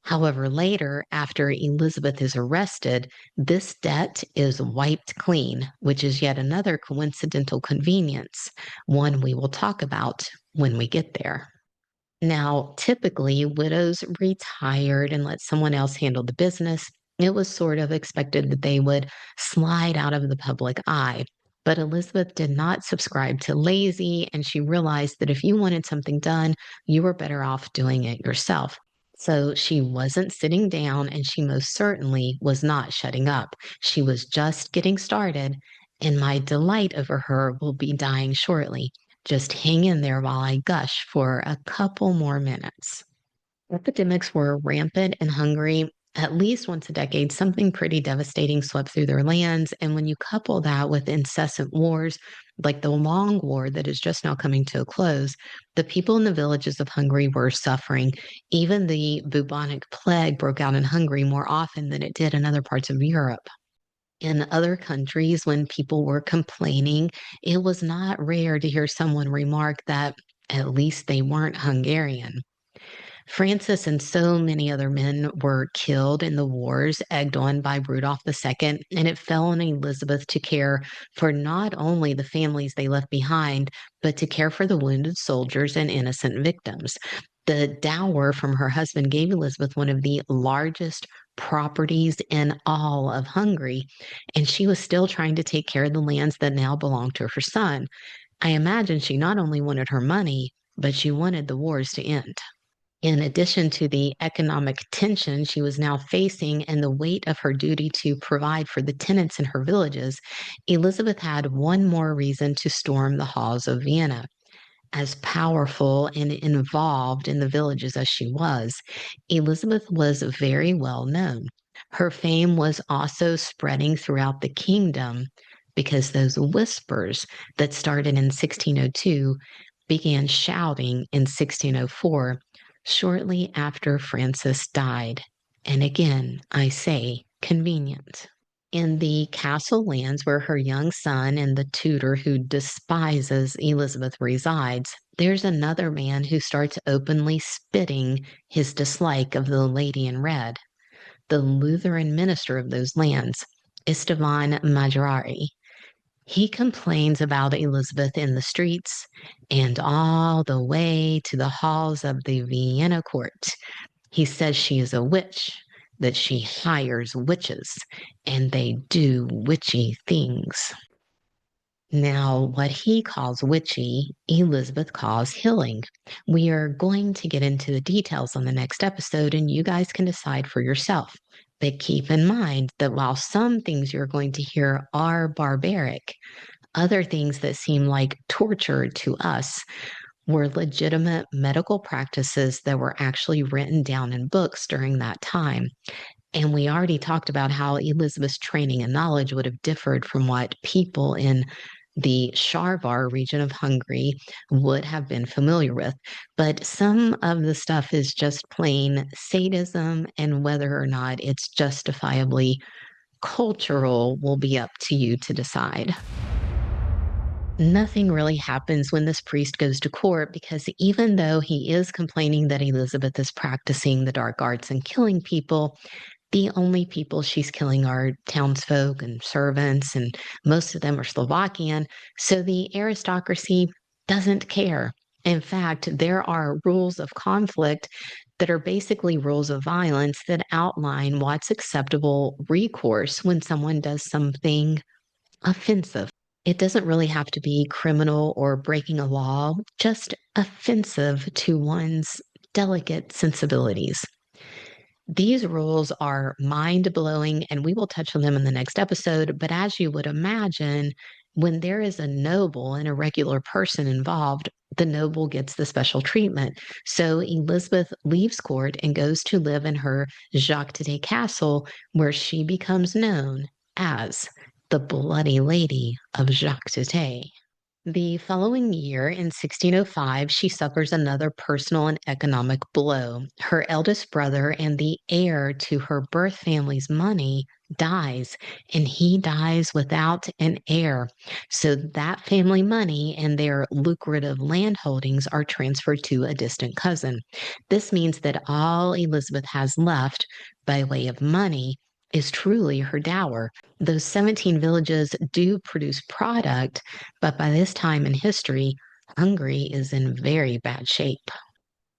However, later, after Elizabeth is arrested, this debt is wiped clean, which is yet another coincidental convenience, one we will talk about when we get there. Now, typically, widows retired and let someone else handle the business. It was sort of expected that they would slide out of the public eye. But Elizabeth did not subscribe to lazy, and she realized that if you wanted something done, you were better off doing it yourself. So she wasn't sitting down, and she most certainly was not shutting up. She was just getting started, and my delight over her will be dying shortly. Just hang in there while I gush for a couple more minutes. Epidemics were rampant in Hungary. At least once a decade, something pretty devastating swept through their lands. And when you couple that with incessant wars, like the Long War that is just now coming to a close, the people in the villages of Hungary were suffering. Even the bubonic plague broke out in Hungary more often than it did in other parts of Europe. In other countries, when people were complaining, it was not rare to hear someone remark that at least they weren't Hungarian. Francis and so many other men were killed in the wars, egged on by Rudolph II, and it fell on Elizabeth to care for not only the families they left behind, but to care for the wounded soldiers and innocent victims. The dower from her husband gave Elizabeth one of the largest properties in all of Hungary, and she was still trying to take care of the lands that now belonged to her son. I imagine she not only wanted her money, but she wanted the wars to end. In addition to the economic tension she was now facing and the weight of her duty to provide for the tenants in her villages, Elizabeth had one more reason to storm the halls of Vienna. As powerful and involved in the villages as she was, Elizabeth was very well known. Her fame was also spreading throughout the kingdom because those whispers that started in 1602 began shouting in 1604, shortly after Francis died. And again, I say convenient. In the castle lands where her young son and the tutor who despises Elizabeth resides, there's another man who starts openly spitting his dislike of the lady in red, the Lutheran minister of those lands, Istvan Magyarari. He complains about Elizabeth in the streets and all the way to the halls of the Vienna court. He says she is a witch, that she hires witches, and they do witchy things. Now, what he calls witchy, Elizabeth calls healing. We are going to get into the details on the next episode, and you guys can decide for yourself. But keep in mind that while some things you're going to hear are barbaric, other things that seem like torture to us were legitimate medical practices that were actually written down in books during that time. And we already talked about how Elizabeth's training and knowledge would have differed from what people in the Sharvar region of Hungary would have been familiar with. But some of the stuff is just plain sadism, and whether or not it's justifiably cultural will be up to you to decide. Nothing really happens when this priest goes to court because even though he is complaining that Elizabeth is practicing the dark arts and killing people, the only people she's killing are townsfolk and servants, and most of them are Slovakian. So the aristocracy doesn't care. In fact, there are rules of conflict that are basically rules of violence that outline what's acceptable recourse when someone does something offensive. It doesn't really have to be criminal or breaking a law, just offensive to one's delicate sensibilities. These rules are mind blowing, and we will touch on them in the next episode. But as you would imagine, when there is a noble and a regular person involved, the noble gets the special treatment. So Elizabeth leaves court and goes to live in her Čachtický castle, where she becomes known as the Bloody Lady of Čachtický. The following year, in 1605, she suffers another personal and economic blow. Her eldest brother and the heir to her birth family's money dies, and he dies without an heir. So that family money and their lucrative land holdings are transferred to a distant cousin. This means that all Elizabeth has left by way of money is truly her dower. Those 17 villages do produce product, but by this time in history, Hungary is in very bad shape.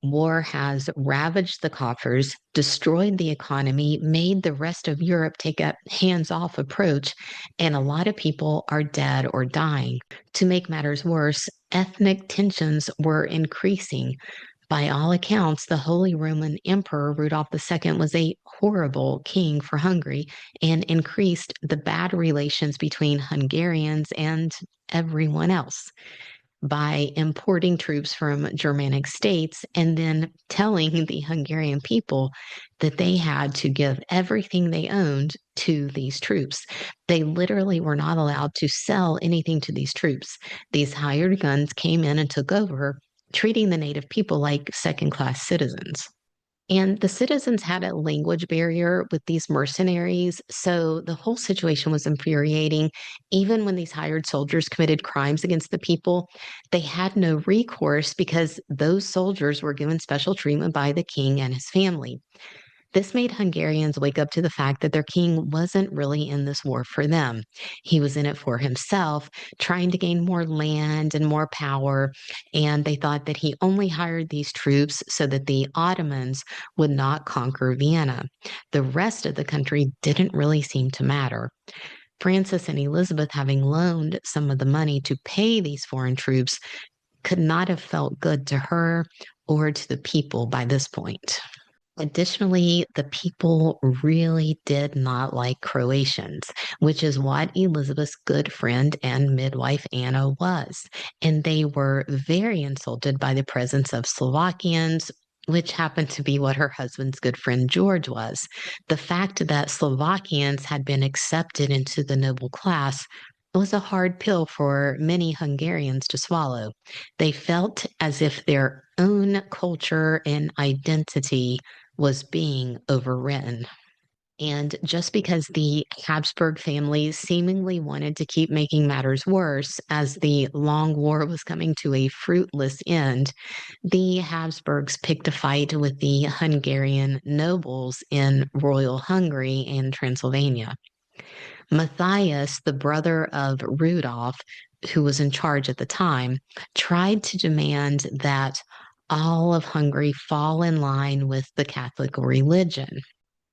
War has ravaged the coffers, destroyed the economy, made the rest of Europe take a hands off approach, and a lot of people are dead or dying. To make matters worse, ethnic tensions were increasing. By all accounts, the Holy Roman Emperor Rudolph II was a horrible king for Hungary and increased the bad relations between Hungarians and everyone else by importing troops from Germanic states and then telling the Hungarian people that they had to give everything they owned to these troops. They literally were not allowed to sell anything to these troops. These hired guns came in and took over, treating the native people like second class citizens. And the citizens had a language barrier with these mercenaries. So the whole situation was infuriating. Even when these hired soldiers committed crimes against the people, they had no recourse because those soldiers were given special treatment by the king and his family. This made Hungarians wake up to the fact that their king wasn't really in this war for them. He was in it for himself, trying to gain more land and more power. And they thought that he only hired these troops so that the Ottomans would not conquer Vienna. The rest of the country didn't really seem to matter. Francis and Elizabeth, having loaned some of the money to pay these foreign troops, could not have felt good to her or to the people by this point. Additionally, the people really did not like Croatians, which is what Elizabeth's good friend and midwife Anna was. And they were very insulted by the presence of Slovakians, which happened to be what her husband's good friend George was. The fact that Slovakians had been accepted into the noble class was a hard pill for many Hungarians to swallow. They felt as if their own culture and identity was being overwritten. And just because the Habsburg family seemingly wanted to keep making matters worse as the long war was coming to a fruitless end, the Habsburgs picked a fight with the Hungarian nobles in royal Hungary and Transylvania. Matthias, the brother of Rudolph, who was in charge at the time, tried to demand that all of Hungary fall in line with the Catholic religion.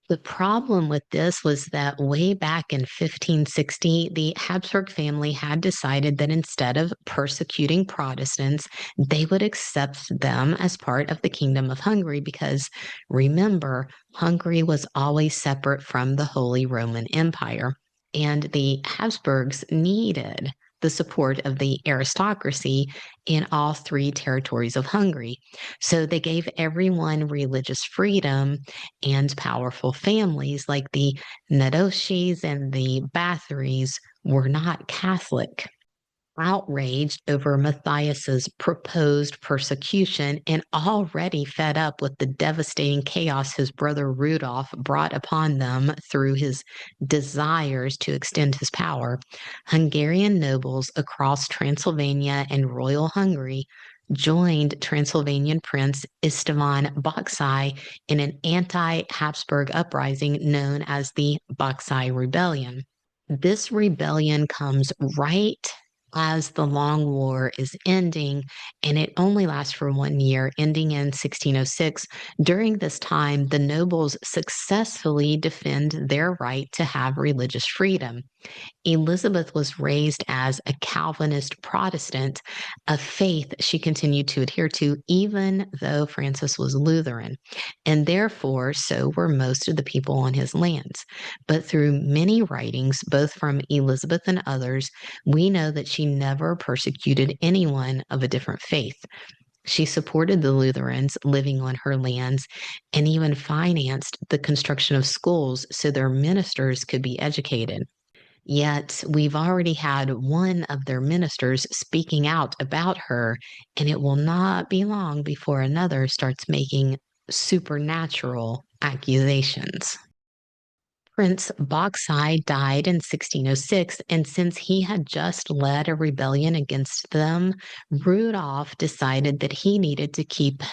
The problem with this was that way back in 1560, the Habsburg family had decided that instead of persecuting Protestants, they would accept them as part of the Kingdom of Hungary because remember, Hungary was always separate from the Holy Roman Empire. And the Habsburgs needed the support of the aristocracy in all three territories of Hungary. So they gave everyone religious freedom, and powerful families like the Nadoshis and the Bathorys were not Catholic. Outraged over Matthias's proposed persecution and already fed up with the devastating chaos his brother Rudolph brought upon them through his desires to extend his power, Hungarian nobles across Transylvania and royal Hungary joined Transylvanian Prince Istvan Bácsy in an anti-Habsburg uprising known as the Bácsy Rebellion. This rebellion comes right as the Long War is ending, and it only lasts for 1 year, ending in 1606. During this time, the nobles successfully defend their right to have religious freedom. Elizabeth was raised as a Calvinist Protestant, a faith she continued to adhere to, even though Francis was Lutheran. And therefore, so were most of the people on his lands. But through many writings, both from Elizabeth and others, we know that she never persecuted anyone of a different faith. She supported the Lutherans living on her lands and even financed the construction of schools so their ministers could be educated. Yet we've already had one of their ministers speaking out about her, and it will not be long before another starts making supernatural accusations. Prince Bácsy died in 1606, and since he had just led a rebellion against them, Rudolph decided that he needed to keep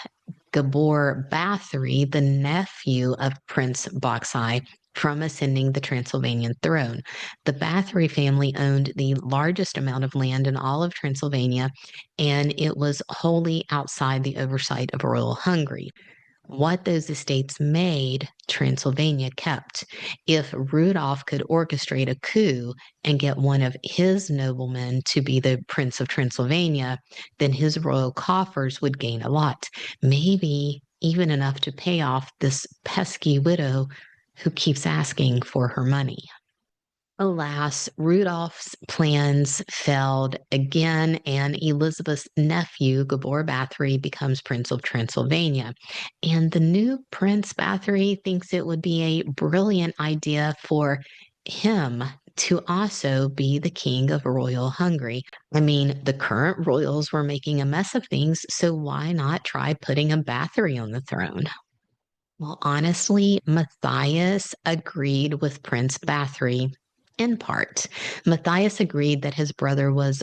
Gabor Bathory, the nephew of Prince Bácsy, from ascending the Transylvanian throne. The Bathory family owned the largest amount of land in all of Transylvania, and it was wholly outside the oversight of royal Hungary. What those estates made, Transylvania kept. If Rudolph could orchestrate a coup and get one of his noblemen to be the Prince of Transylvania, then his royal coffers would gain a lot, maybe even enough to pay off this pesky widow who keeps asking for her money. Alas, Rudolph's plans failed again, and Elizabeth's nephew, Gabor Bathory, becomes Prince of Transylvania. And the new Prince Bathory thinks it would be a brilliant idea for him to also be the king of royal Hungary. I mean, the current royals were making a mess of things, so why not try putting a Bathory on the throne? Well, honestly, Matthias agreed with Prince Bathory in part. Matthias agreed that his brother was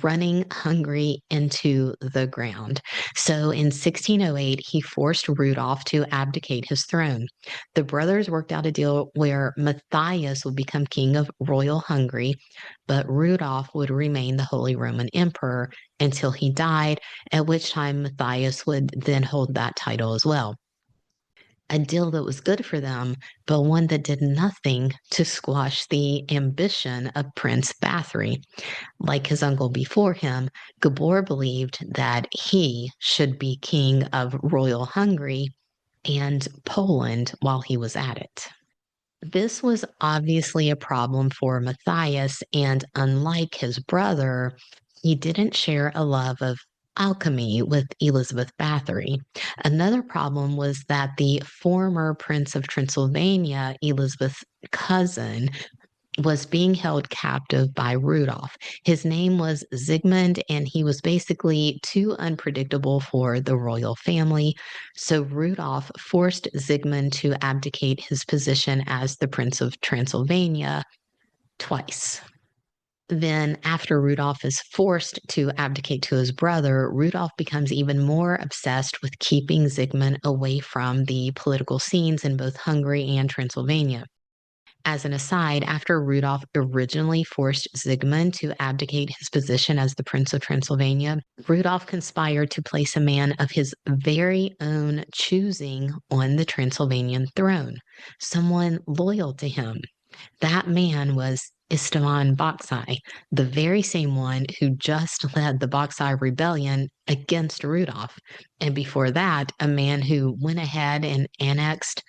running Hungary into the ground. So in 1608, he forced Rudolph to abdicate his throne. The brothers worked out a deal where Matthias would become king of royal Hungary, but Rudolph would remain the Holy Roman Emperor until he died, at which time Matthias would then hold that title as well. A deal that was good for them, but one that did nothing to squash the ambition of Prince Bathory. Like his uncle before him, Gabor believed that he should be king of royal Hungary and Poland while he was at it. This was obviously a problem for Matthias, and unlike his brother, he didn't share a love of alchemy with Elizabeth Bathory. Another problem was that the former Prince of Transylvania, Elizabeth's cousin, was being held captive by Rudolph. His name was Zygmunt, and he was basically too unpredictable for the royal family. So Rudolph forced Zygmunt to abdicate his position as the Prince of Transylvania twice. Then, after Rudolph is forced to abdicate to his brother, Rudolph becomes even more obsessed with keeping Zygmunt away from the political scenes in both Hungary and Transylvania. As an aside, after Rudolph originally forced Zygmunt to abdicate his position as the Prince of Transylvania, Rudolph conspired to place a man of his very own choosing on the Transylvanian throne, someone loyal to him. That man was Istvan Bocsai, the very same one who just led the Bocsai Rebellion against Rudolph. And before that, a man who went ahead and annexed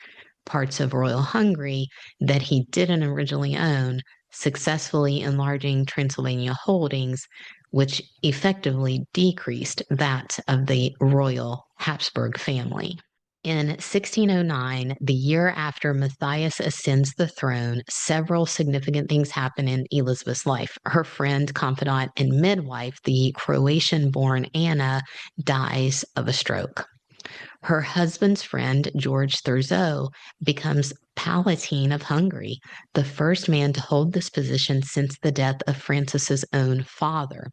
parts of royal Hungary that he didn't originally own, successfully enlarging Transylvania holdings, which effectively decreased that of the royal Habsburg family. In 1609, the year after Matthias ascends the throne, several significant things happen in Elizabeth's life. Her friend, confidant, and midwife, the Croatian-born Anna, dies of a stroke. Her husband's friend, George Thurzo, becomes Palatine of Hungary, the first man to hold this position since the death of Francis's own father.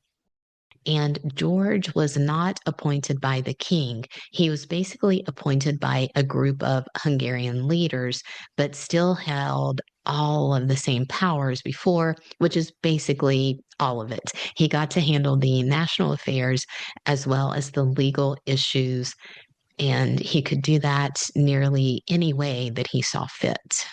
And George was not appointed by the king. He was basically appointed by a group of Hungarian leaders, but still held all of the same powers before, which is basically all of it. He got to handle the national affairs as well as the legal issues, and he could do that nearly any way that he saw fit.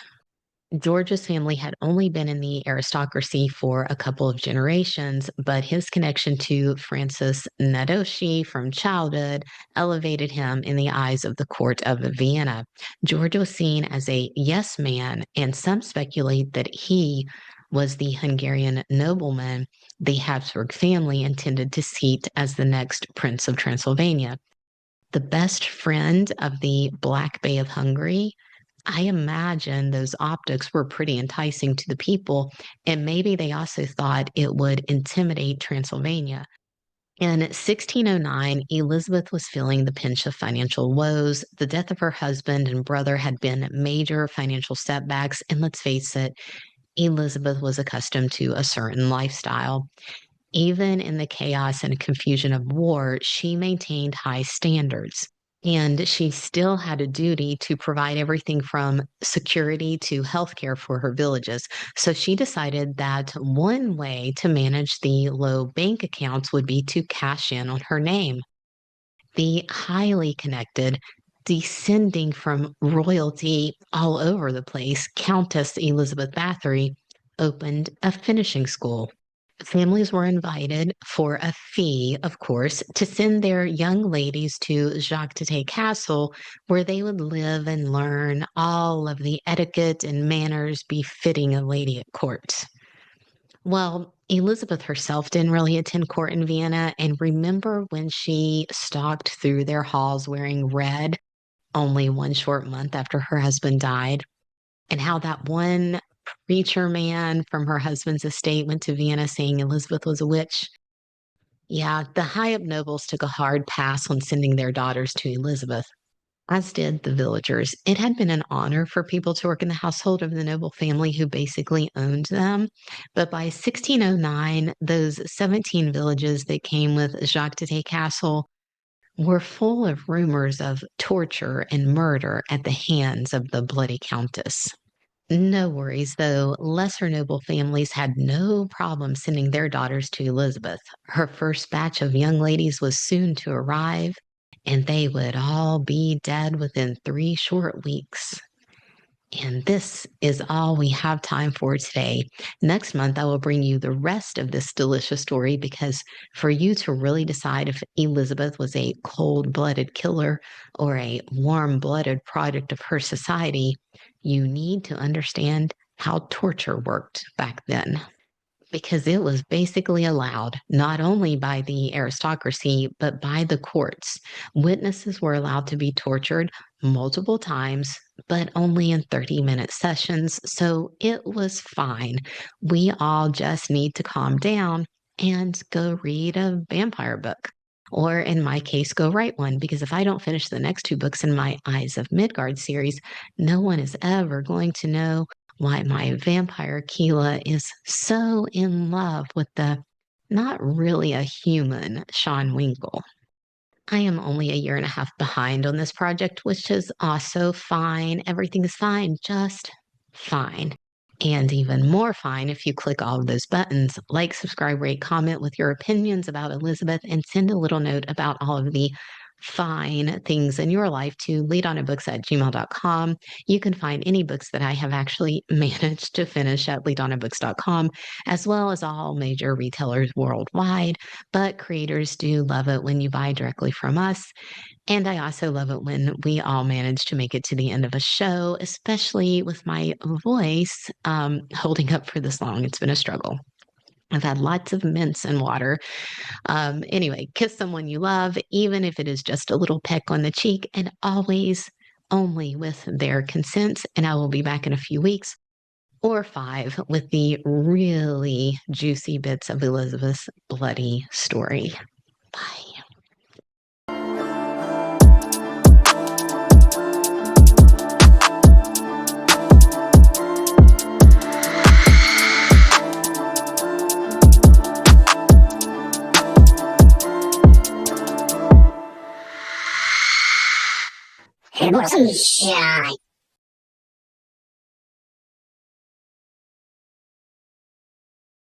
George's family had only been in the aristocracy for a couple of generations, but his connection to Francis Nadoshi from childhood elevated him in the eyes of the court of Vienna. George was seen as a yes man, and some speculate that he was the Hungarian nobleman the Habsburg family intended to seat as the next Prince of Transylvania. The best friend of the Black Bay of Hungary, I imagine those optics were pretty enticing to the people, and maybe they also thought it would intimidate Transylvania. In 1609, Elizabeth was feeling the pinch of financial woes. The death of her husband and brother had been major financial setbacks, and let's face it, Elizabeth was accustomed to a certain lifestyle. Even in the chaos and confusion of war, she maintained high standards. And she still had a duty to provide everything from security to healthcare for her villages. So she decided that one way to manage the low bank accounts would be to cash in on her name. The highly connected, descending from royalty all over the place, Countess Elizabeth Bathory opened a finishing school. Families were invited for a fee, of course, to send their young ladies to Čachtický Castle, where they would live and learn all of the etiquette and manners befitting a lady at court. Well, Elizabeth herself didn't really attend court in Vienna, and remember when she stalked through their halls wearing red only one short month after her husband died? And how that one preacher man from her husband's estate went to Vienna saying Elizabeth was a witch. Yeah, the high up nobles took a hard pass on sending their daughters to Elizabeth, as did the villagers. It had been an honor for people to work in the household of the noble family who basically owned them. But by 1609, those 17 villages that came with Čachtický Castle were full of rumors of torture and murder at the hands of the bloody countess. No worries, though. Lesser noble families had no problem sending their daughters to Elizabeth. Her first batch of young ladies was soon to arrive, and they would all be dead within 3 short weeks. And this is all we have time for today. Next month, I will bring you the rest of this delicious story because for you to really decide if Elizabeth was a cold blooded killer or a warm blooded product of her society, you need to understand how torture worked back then. Because it was basically allowed not only by the aristocracy, but by the courts. Witnesses were allowed to be tortured multiple times, but only in 30-minute sessions. So it was fine. We all just need to calm down and go read a vampire book. Or in my case, go write one, because if I don't finish the next 2 books in my Eyes of Midgard series, no one is ever going to know why my vampire Keela is so in love with the not really a human Sean Winkle. I am only a year and a half behind on this project, which is also fine. Everything is fine, just fine. And even more fine if you click all of those buttons, like, subscribe, rate, comment with your opinions about Elizabeth, and send a little note about all of the fine things in your life to leadonabooks@gmail.com. You can find any books that I have actually managed to finish at leadonabooks.com, as well as all major retailers worldwide. But creators do love it when you buy directly from us. And I also love it when we all manage to make it to the end of a show, especially with my voice holding up for this long. It's been a struggle. I've had lots of mints and water. Anyway, kiss someone you love, even if it is just a little peck on the cheek, and always only with their consent. And I will be back in a few weeks or 5 with the really juicy bits of Elizabeth's bloody story. Bye. Hermosa.